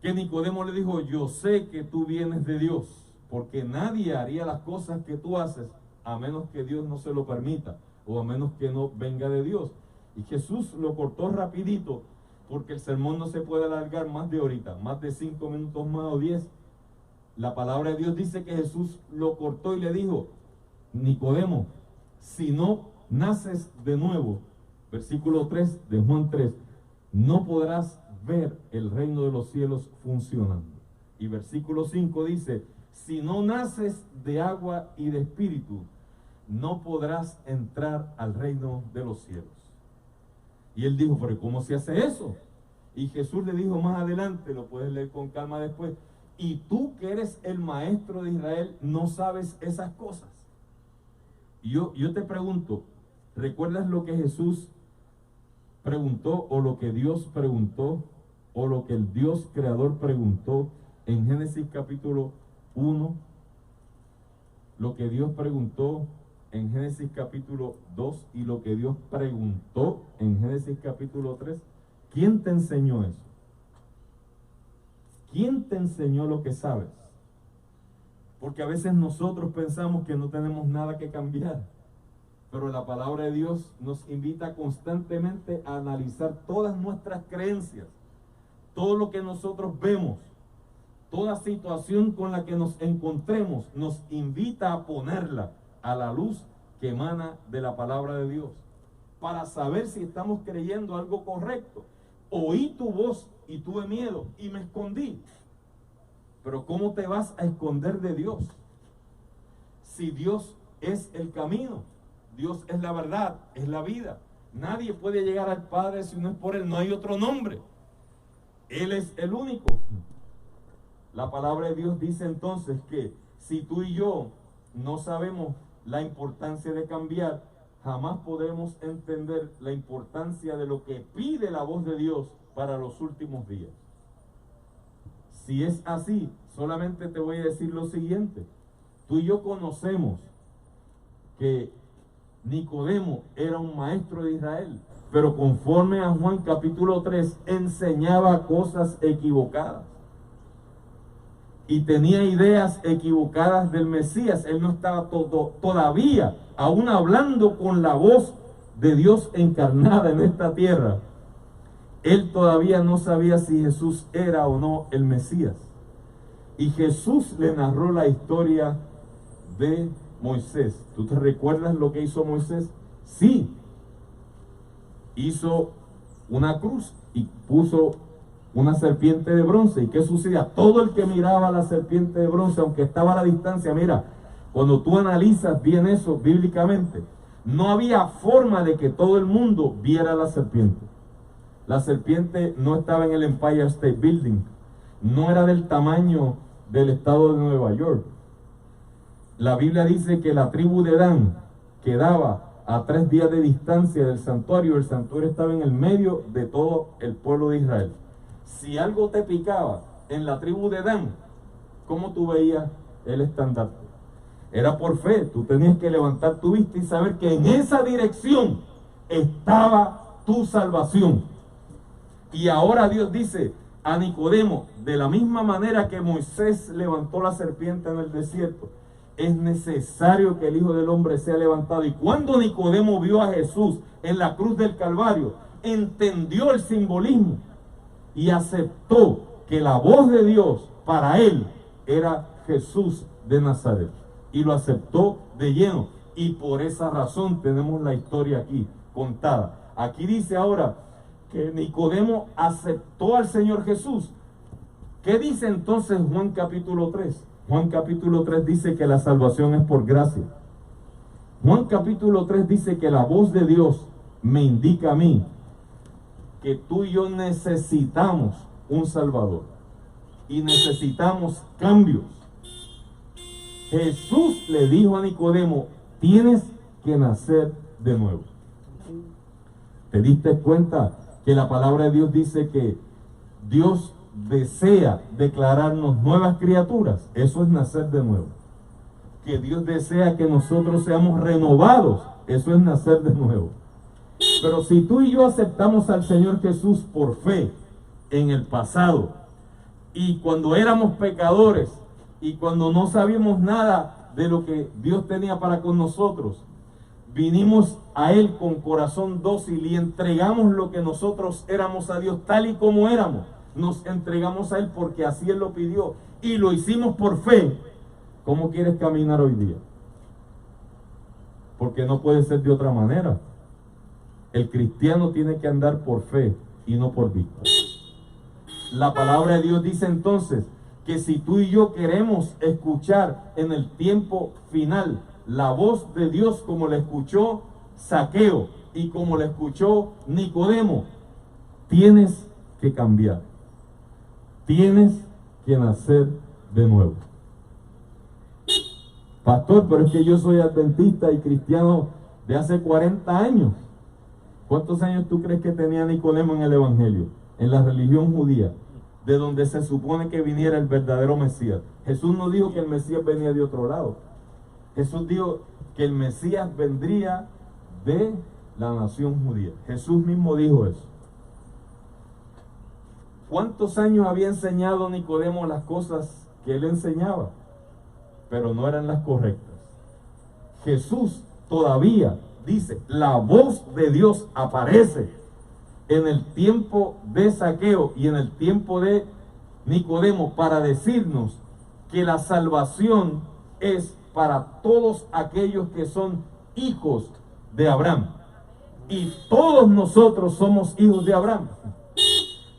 que Nicodemo le dijo: yo sé que tú vienes de Dios, porque nadie haría las cosas que tú haces a menos que Dios no se lo permita, o a menos que no venga de Dios. Y Jesús lo cortó rapidito, porque el sermón no se puede alargar más de ahorita, más de 5 minutos más o 10. La palabra de Dios dice que Jesús lo cortó y le dijo: Nicodemo, si no naces de nuevo, versículo 3 de Juan 3, no podrás ver el reino de los cielos funcionando. Y versículo 5 dice: si no naces de agua y de espíritu, no podrás entrar al reino de los cielos. Y él dijo: pero ¿cómo se hace eso? Y Jesús le dijo más adelante, lo puedes leer con calma después: y tú que eres el maestro de Israel, no sabes esas cosas. Y yo te pregunto, ¿recuerdas lo que Jesús preguntó, o lo que Dios preguntó, o lo que el Dios creador preguntó en Génesis capítulo 1? Lo que Dios preguntó en Génesis capítulo 2 y lo que Dios preguntó en Génesis capítulo 3. ¿Quién te enseñó eso? ¿Quién te enseñó lo que sabes? Porque a veces nosotros pensamos que no tenemos nada que cambiar, pero la palabra de Dios nos invita constantemente a analizar todas nuestras creencias, todo lo que nosotros vemos, toda situación con la que nos encontremos, nos invita a ponerla a la luz que emana de la palabra de Dios, para saber si estamos creyendo algo correcto. Oí tu voz y tuve miedo y me escondí. Pero ¿cómo te vas a esconder de Dios? Si Dios es el camino, Dios es la verdad, es la vida. Nadie puede llegar al Padre si no es por Él, no hay otro nombre. Él es el único. La palabra de Dios dice entonces que si tú y yo no sabemos la importancia de cambiar, jamás podremos entender la importancia de lo que pide la voz de Dios para los últimos días. Si es así, solamente te voy a decir lo siguiente: tú y yo conocemos que Nicodemo era un maestro de Israel, pero conforme a Juan capítulo 3, enseñaba cosas equivocadas y tenía ideas equivocadas del Mesías. Él no estaba todavía aún hablando con la voz de Dios encarnada en esta tierra. Él todavía no sabía si Jesús era o no el Mesías. Y Jesús le narró la historia de Moisés. ¿Tú te recuerdas lo que hizo Moisés? Sí. Hizo una cruz y puso una serpiente de bronce. ¿Y qué sucedía? Todo el que miraba a la serpiente de bronce, aunque estaba a la distancia, mira, cuando tú analizas bien eso bíblicamente, no había forma de que todo el mundo viera la serpiente. La serpiente no estaba en el Empire State Building, no era del tamaño del estado de Nueva York. La Biblia dice que la tribu de Dan quedaba a 3 días de distancia del santuario. El santuario estaba en el medio de todo el pueblo de Israel. Si algo te picaba en la tribu de Dan, ¿cómo tú veías el estandarte? Era por fe. Tú tenías que levantar tu vista y saber que en esa dirección estaba tu salvación. Y ahora Dios dice a Nicodemo, de la misma manera que Moisés levantó la serpiente en el desierto, es necesario que el Hijo del Hombre sea levantado. Y cuando Nicodemo vio a Jesús en la cruz del Calvario, entendió el simbolismo y aceptó que la voz de Dios para él era Jesús de Nazaret. Y lo aceptó de lleno. Y por esa razón tenemos la historia aquí contada. Aquí dice ahora que Nicodemo aceptó al Señor Jesús. ¿Qué dice entonces Juan capítulo 3? Juan capítulo 3 dice que la salvación es por gracia. Juan capítulo 3 dice que la voz de Dios me indica a mí que tú y yo necesitamos un Salvador. y necesitamos cambios. Jesús le dijo a Nicodemo, tienes que nacer de nuevo. ¿Te diste cuenta que la palabra de Dios dice que Dios desea declararnos nuevas criaturas? Eso es nacer de nuevo. Que Dios desea que nosotros seamos renovados. Eso es nacer de nuevo. Pero si tú y yo aceptamos al Señor Jesús por fe en el pasado, y cuando éramos pecadores, y cuando no sabíamos nada de lo que Dios tenía para con nosotros, vinimos a Él con corazón dócil y entregamos lo que nosotros éramos a Dios tal y como éramos. Nos entregamos a Él porque así Él lo pidió y lo hicimos por fe. ¿Cómo quieres caminar hoy día? Porque no puede ser de otra manera. El cristiano tiene que andar por fe y no por vista. La palabra de Dios dice entonces que si tú y yo queremos escuchar en el tiempo final la voz de Dios como la escuchó Zaqueo y como la escuchó Nicodemo, tienes que cambiar. Tienes que nacer de nuevo. Pastor, pero es que yo soy adventista y cristiano de hace 40 años. ¿Cuántos años tú crees que tenía Nicodemo en el Evangelio? En la religión judía, de donde se supone que viniera el verdadero Mesías. Jesús no dijo que el Mesías venía de otro lado. Jesús dijo que el Mesías vendría de la nación judía. Jesús mismo dijo eso. ¿Cuántos años había enseñado Nicodemo las cosas que él enseñaba? Pero no eran las correctas. Jesús todavía dice, la voz de Dios aparece en el tiempo de Zaqueo y en el tiempo de Nicodemo para decirnos que la salvación es para todos aquellos que son hijos de Abraham. Y todos nosotros somos hijos de Abraham.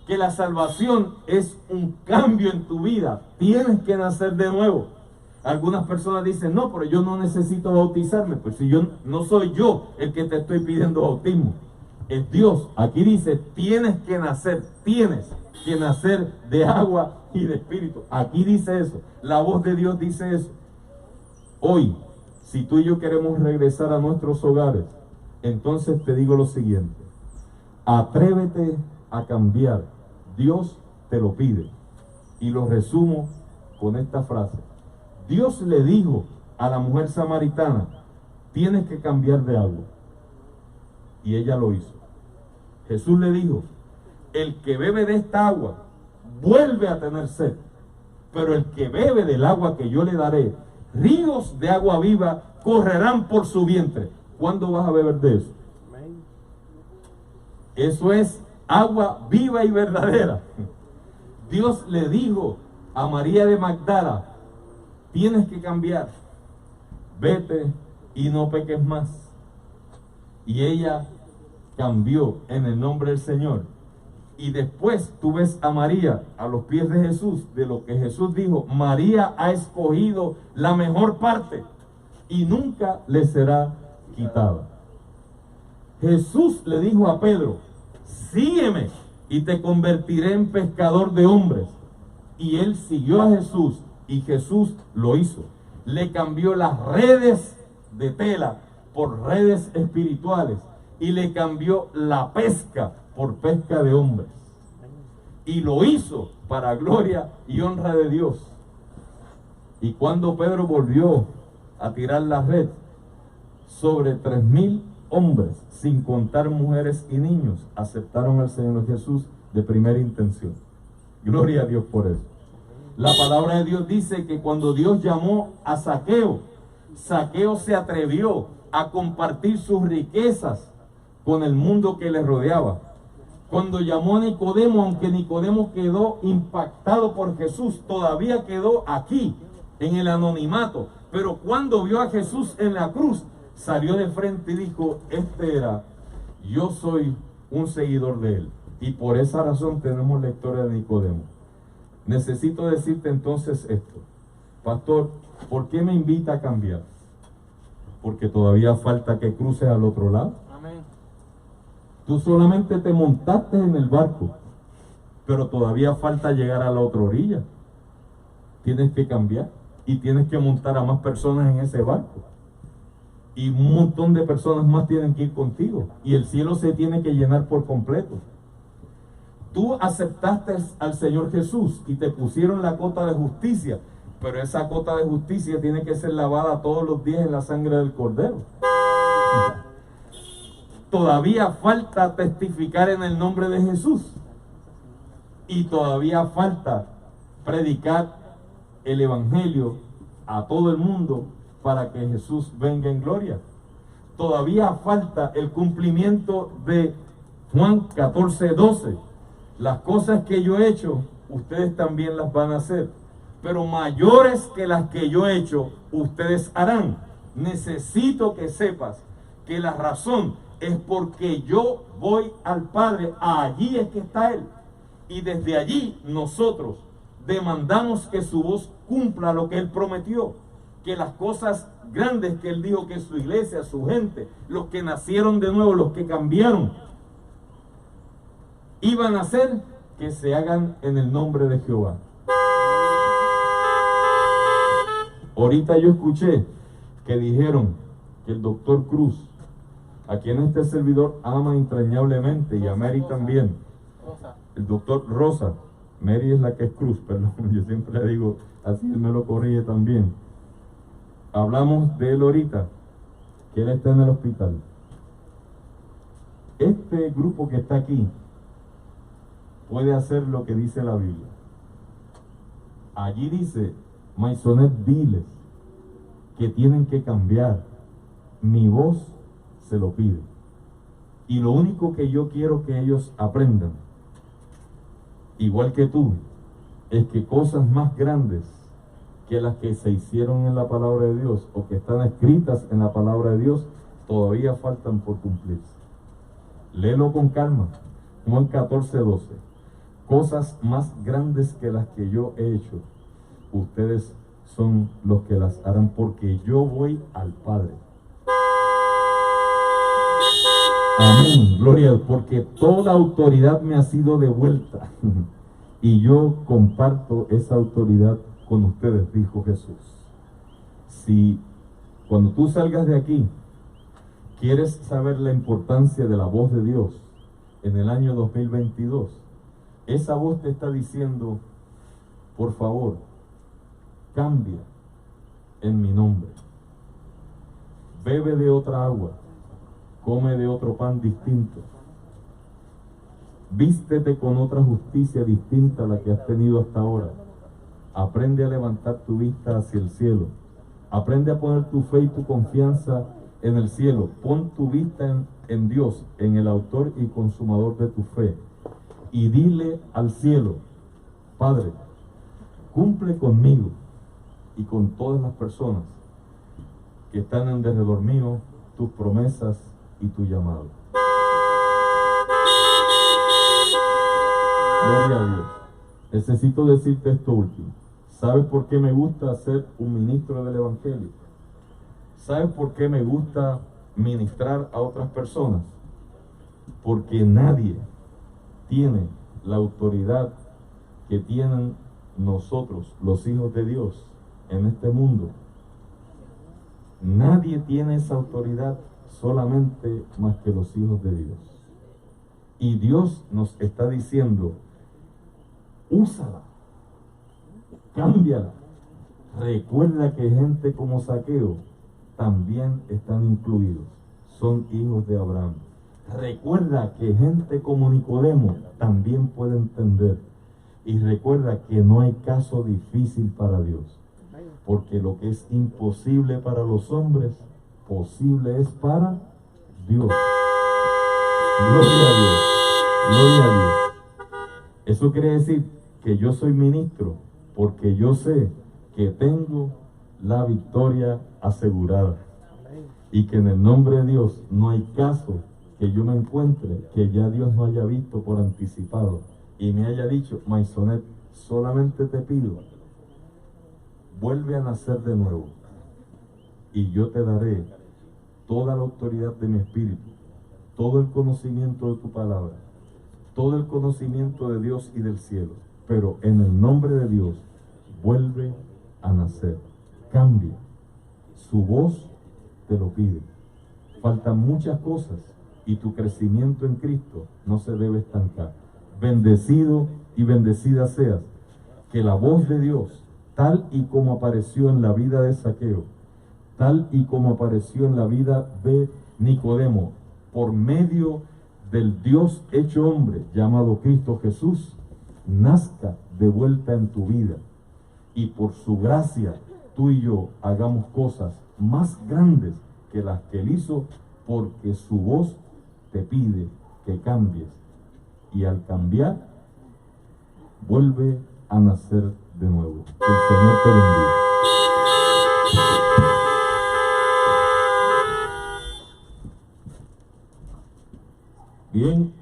Que la salvación es un cambio en tu vida. Tienes que nacer de nuevo. Algunas personas dicen, no, pero yo no necesito bautizarme. Pues si yo no soy yo el que te estoy pidiendo bautismo, es Dios. Aquí dice, tienes que nacer de agua y de espíritu. Aquí dice eso. La voz de Dios dice eso. Hoy, si tú y yo queremos regresar a nuestros hogares, entonces te digo lo siguiente. Atrévete a cambiar. Dios te lo pide. Y lo resumo con esta frase. Dios le dijo a la mujer samaritana, tienes que cambiar de agua. Y ella lo hizo. Jesús le dijo, el que bebe de esta agua vuelve a tener sed, pero el que bebe del agua que yo le daré, ríos de agua viva correrán por su vientre. ¿Cuándo vas a beber de eso? Eso es agua viva y verdadera. Dios le dijo a María de Magdala, tienes que cambiar, vete y no peques más. Y ella cambió en el nombre del Señor. Y después tú ves a María a los pies de Jesús, de lo que Jesús dijo, María ha escogido la mejor parte y nunca le será quitada. Jesús le dijo a Pedro, sígueme y te convertiré en pescador de hombres. Y él siguió a Jesús y Jesús lo hizo. Le cambió las redes de tela por redes espirituales y le cambió la pesca por pesca de hombres. Y lo hizo para gloria y honra de Dios. Y cuando Pedro volvió a tirar la red, sobre 3,000 hombres, sin contar mujeres y niños, aceptaron al Señor Jesús de primera intención. Gloria a Dios por eso. La palabra de Dios dice que cuando Dios llamó a Zaqueo, Zaqueo se atrevió a compartir sus riquezas con el mundo que le rodeaba. Cuando llamó a Nicodemo, aunque Nicodemo quedó impactado por Jesús, todavía quedó aquí, en el anonimato. Pero cuando vio a Jesús en la cruz, salió de frente y dijo, yo soy un seguidor de él. Y por esa razón tenemos la historia de Nicodemo. Necesito decirte entonces esto. Pastor, ¿por qué me invita a cambiar? Porque todavía falta que cruces al otro lado. Amén. Tú solamente te montaste en el barco, pero todavía falta llegar a la otra orilla. tienes que cambiar y tienes que montar a más personas en ese barco. Y un montón de personas más tienen que ir contigo. Y el cielo se tiene que llenar por completo. Tú aceptaste al Señor Jesús y te pusieron la cota de justicia. Pero esa cota de justicia tiene que ser lavada todos los días en la sangre del Cordero. Todavía falta testificar en el nombre de Jesús. Y todavía falta predicar el Evangelio a todo el mundo para que Jesús venga en gloria. Todavía falta el cumplimiento de Juan 14:12. Las cosas que yo he hecho, ustedes también las van a hacer, pero mayores que las que yo he hecho, ustedes harán. Necesito que sepas que la razón es porque yo voy al Padre. Allí es que está Él. Y desde allí nosotros demandamos que su voz cumpla lo que Él prometió, que las cosas grandes que Él dijo que su iglesia, su gente, los que nacieron de nuevo, los que cambiaron, iban a hacer, que se hagan en el nombre de Jehová. Ahorita yo escuché que dijeron que el doctor Cruz, a quien este servidor ama entrañablemente, y a Mary también, el doctor Rosa, Mary es la que es Cruz, perdón, yo siempre le digo así, él me lo corrige también. Hablamos de él ahorita, que él está en el hospital. Este grupo que está aquí puede hacer lo que dice la Biblia. Allí dice, Maisonet, diles que tienen que cambiar. Mi voz se lo pide. Y lo único que yo quiero que ellos aprendan, igual que tú, es que cosas más grandes que las que se hicieron en la palabra de Dios o que están escritas en la palabra de Dios todavía faltan por cumplirse. Léelo con calma. Juan 14:12. Cosas más grandes que las que yo he hecho, ustedes son los que las harán, porque yo voy al Padre. Amén, gloria a Dios, porque toda autoridad me ha sido devuelta y yo comparto esa autoridad con ustedes, dijo Jesús. Si cuando tú salgas de aquí quieres saber la importancia de la voz de Dios en el año 2022, esa voz te está diciendo, por favor, cambia en mi nombre, bebe de otra agua, come de otro pan distinto, vístete con otra justicia distinta a la que has tenido hasta ahora, aprende a levantar tu vista hacia el cielo, aprende a poner tu fe y tu confianza en el cielo, pon tu vista en Dios, en el autor y consumador de tu fe, y dile al cielo, Padre, cumple conmigo y con todas las personas que están en derredor mío tus promesas y tu llamado. Gloria a Dios. Necesito decirte esto último. ¿Sabes por qué me gusta ser un ministro del Evangelio? ¿Sabes por qué me gusta ministrar a otras personas? Porque nadie tiene la autoridad que tienen nosotros, los hijos de Dios, en este mundo. Nadie tiene esa autoridad solamente más que los hijos de Dios. Y Dios nos está diciendo, úsala, cámbiala. Recuerda que gente como Zaqueo también están incluidos, son hijos de Abraham. Recuerda que gente como Nicodemo también puede entender. Y recuerda que no hay caso difícil para Dios, porque lo que es imposible para los hombres, posible es para Dios. Gloria a Dios, gloria a Dios. Eso quiere decir que yo soy ministro, porque yo sé que tengo la victoria asegurada, y que en el nombre de Dios no hay caso que yo me encuentre que ya Dios no haya visto por anticipado y me haya dicho, Maisonet, solamente te pido, vuelve a nacer de nuevo y yo te daré toda la autoridad de mi espíritu, todo el conocimiento de tu palabra, todo el conocimiento de Dios y del cielo, pero en el nombre de Dios vuelve a nacer, cambia. Su voz te lo pide. Faltan muchas cosas y tu crecimiento en Cristo no se debe estancar. Bendecido y bendecida seas, que la voz de Dios, tal y como apareció en la vida de Zaqueo, tal y como apareció en la vida de Nicodemo, por medio del Dios hecho hombre llamado Cristo Jesús, nazca de vuelta en tu vida, y por su gracia tú y yo hagamos cosas más grandes que las que Él hizo, porque su voz te pide que cambies, y al cambiar vuelve a nacer de nuevo. Que el Señor te bendiga. Bien,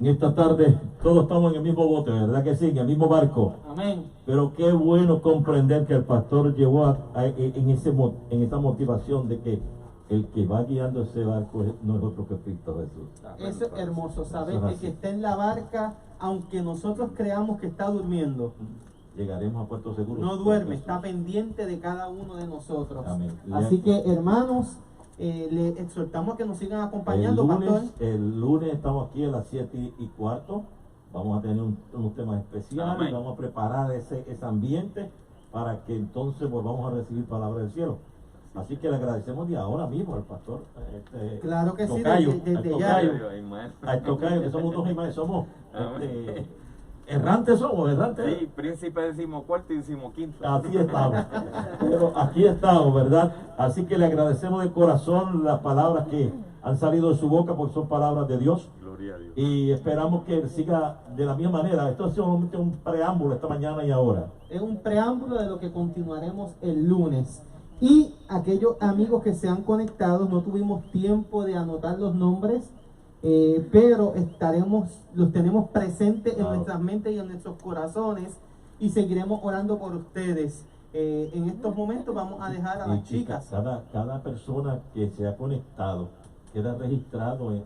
en esta tarde todos estamos en el mismo bote, ¿verdad que sí? En el mismo barco. Amén. Pero qué bueno comprender que el pastor llevó en esa motivación de que el que va guiando ese barco no es otro que Cristo Jesús. Eso es hermoso, saber Eso es que así. está en la barca, aunque nosotros creamos que está durmiendo, Llegaremos a puerto seguro. no duerme, está pendiente de cada uno de nosotros. Amén. Así que, hermanos, le exhortamos a que nos sigan acompañando, pastor. El lunes estamos aquí a las 7:15. Vamos a tener unos temas especiales. Amén. Vamos a preparar ese ambiente para que entonces volvamos a recibir palabra del cielo. Así que le agradecemos de ahora mismo al pastor. Claro que sí, Tocayo, desde al ya. Tocayo, al Tocayo, que somos dos imágenes, somos errantes, errantes. Sí, príncipe 14º y 15º. Así estamos. Pero aquí estamos, ¿verdad? Así que le agradecemos de corazón las palabras que han salido de su boca, porque son palabras de Dios. Gloria a Dios. Y esperamos que él siga de la misma manera. Esto es solamente un preámbulo esta mañana y ahora. Es un preámbulo de lo que continuaremos el lunes. Y aquellos amigos que se han conectado, no tuvimos tiempo de anotar los nombres, pero los tenemos presentes en nuestras mentes y en nuestros corazones, y seguiremos orando por ustedes. En estos momentos vamos a dejar a las chicas. Cada persona que se ha conectado queda registrado en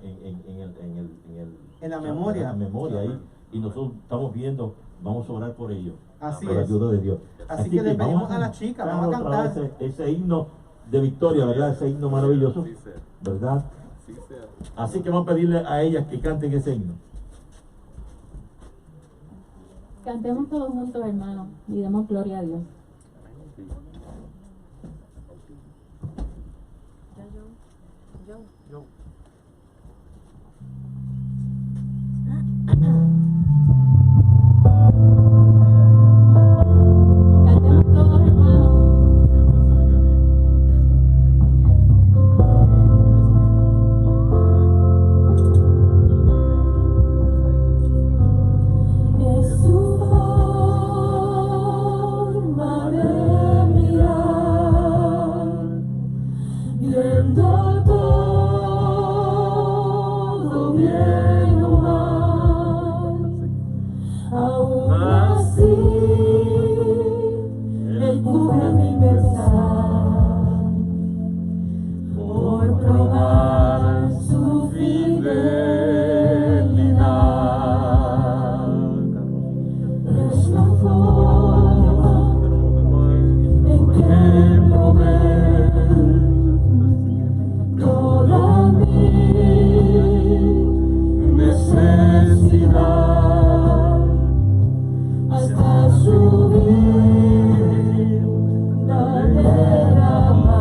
la memoria. En la memoria ahí. Y nosotros estamos viendo, vamos a orar por ellos. Así por la es. ayuda de Dios. Así que les pedimos a las chicas, vamos a otra vez cantar. ese himno de victoria, ¿verdad? Ese himno maravilloso, Sí, sea. ¿verdad? Sí, sea. Así que vamos a pedirle a ellas que canten ese himno. Cantemos todos juntos, hermanos, y demos gloria a Dios. Cantemos todos, hermanos. Es su forma de mirar, viendo todo bien o mal. Aún así, Él cubre mi pesar por probar su fidelidad. Es la forma en que provee toda mi necesidad, hasta subir la derramar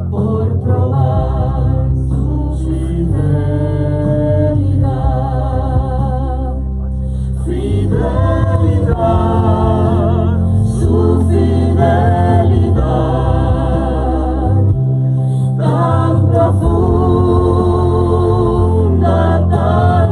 por probar su fidelidad. Fidelidad, su fidelidad, tan profunda, tan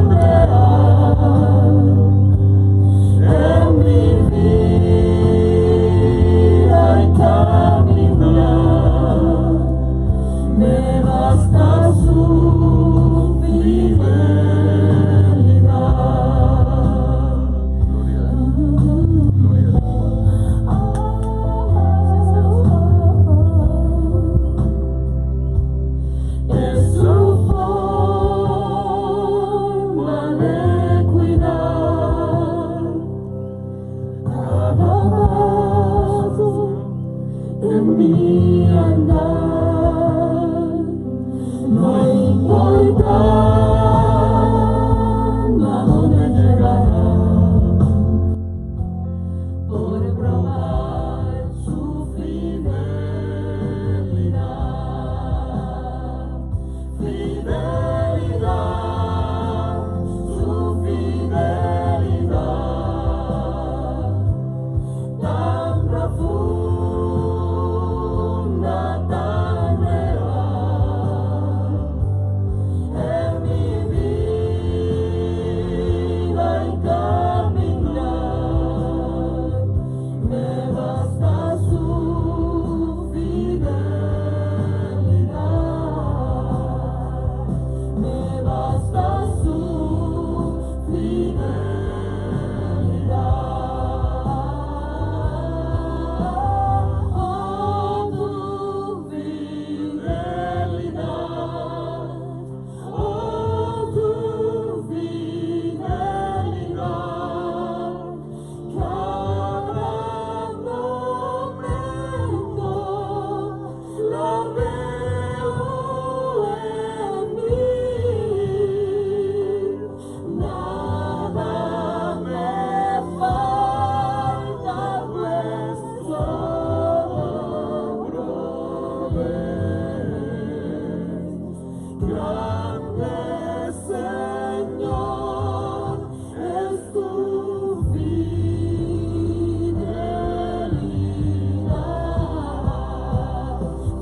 Grande Señor es tu fidelidad,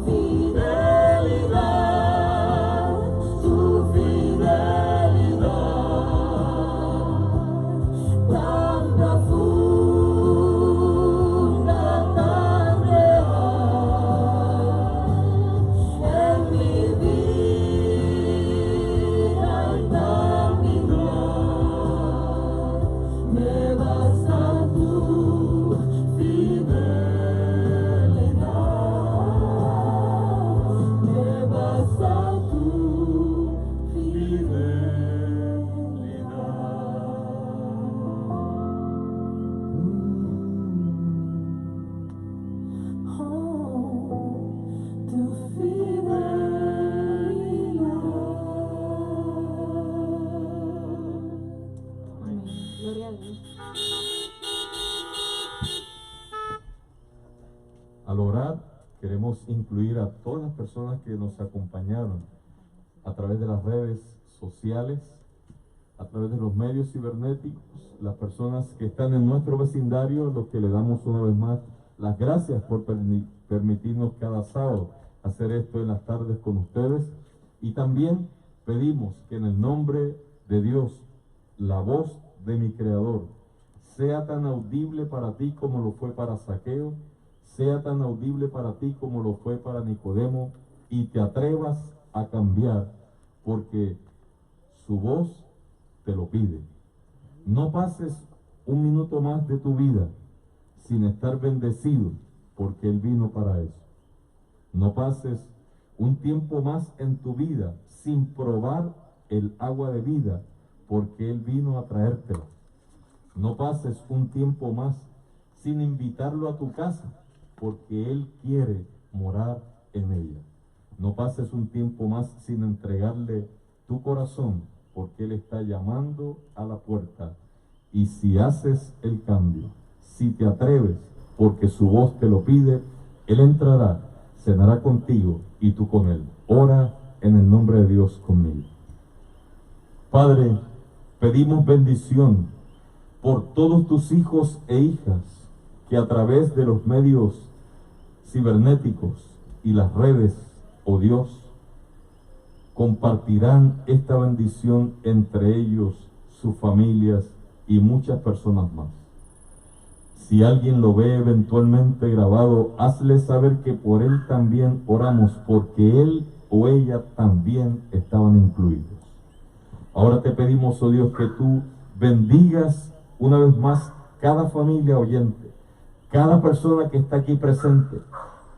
fidelidad, tu fidelidad, tan profunda, tan real, en mi vida y caminar, me basta tu fidelidad, me basta tu fidelidad. Tu fidelidad. Amén. Gloria a Dios. Al orar, queremos incluir a todas las personas que nos acompañaron a través de las redes sociales, a través de los medios cibernéticos, las personas que están en nuestro vecindario, los que le damos una vez más las gracias por permitirnos cada sábado hacer esto en las tardes con ustedes. Y también pedimos que en el nombre de Dios, la voz de mi Creador sea tan audible para ti como lo fue para Zaqueo, sea tan audible para ti como lo fue para Nicodemo, y te atrevas a cambiar, porque su voz te lo pide. No pases un minuto más de tu vida sin estar bendecido, porque Él vino para eso. No pases un tiempo más en tu vida sin probar el agua de vida, porque Él vino a traértela. No pases un tiempo más sin invitarlo a tu casa, porque Él quiere morar en ella. No pases un tiempo más sin entregarle tu corazón, porque Él está llamando a la puerta. Y si haces el cambio, si te atreves, porque su voz te lo pide, Él entrará, cenará contigo y tú con Él. Ora en el nombre de Dios conmigo. Padre, pedimos bendición por todos tus hijos e hijas que a través de los medios cibernéticos y las redes, oh Dios, compartirán esta bendición entre ellos, sus familias y muchas personas más. Si alguien lo ve eventualmente grabado, hazle saber que por él también oramos, porque él o ella también estaban incluidos. Ahora te pedimos, oh Dios, que tú bendigas una vez más cada familia oyente, cada persona que está aquí presente,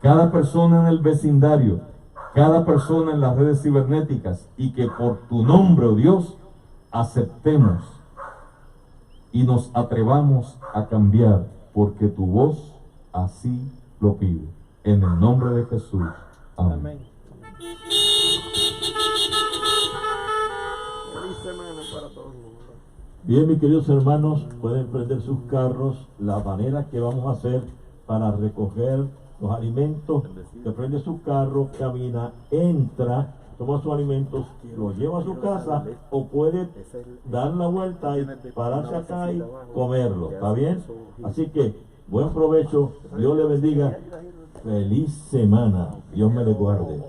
cada persona en el vecindario, cada persona en las redes cibernéticas, y que por tu nombre, oh Dios, aceptemos y nos atrevamos a cambiar, porque tu voz así lo pide. En el nombre de Jesús. Amén. Feliz semana para todo el mundo. Bien, mis queridos hermanos, pueden prender sus carros. La manera que vamos a hacer para recoger los alimentos, que prende su carro, camina, entra, toma sus alimentos, los lleva a su casa, o puede dar la vuelta y pararse acá y comerlo. ¿Está bien? Así que buen provecho, Dios le bendiga, feliz semana, Dios me le guarde.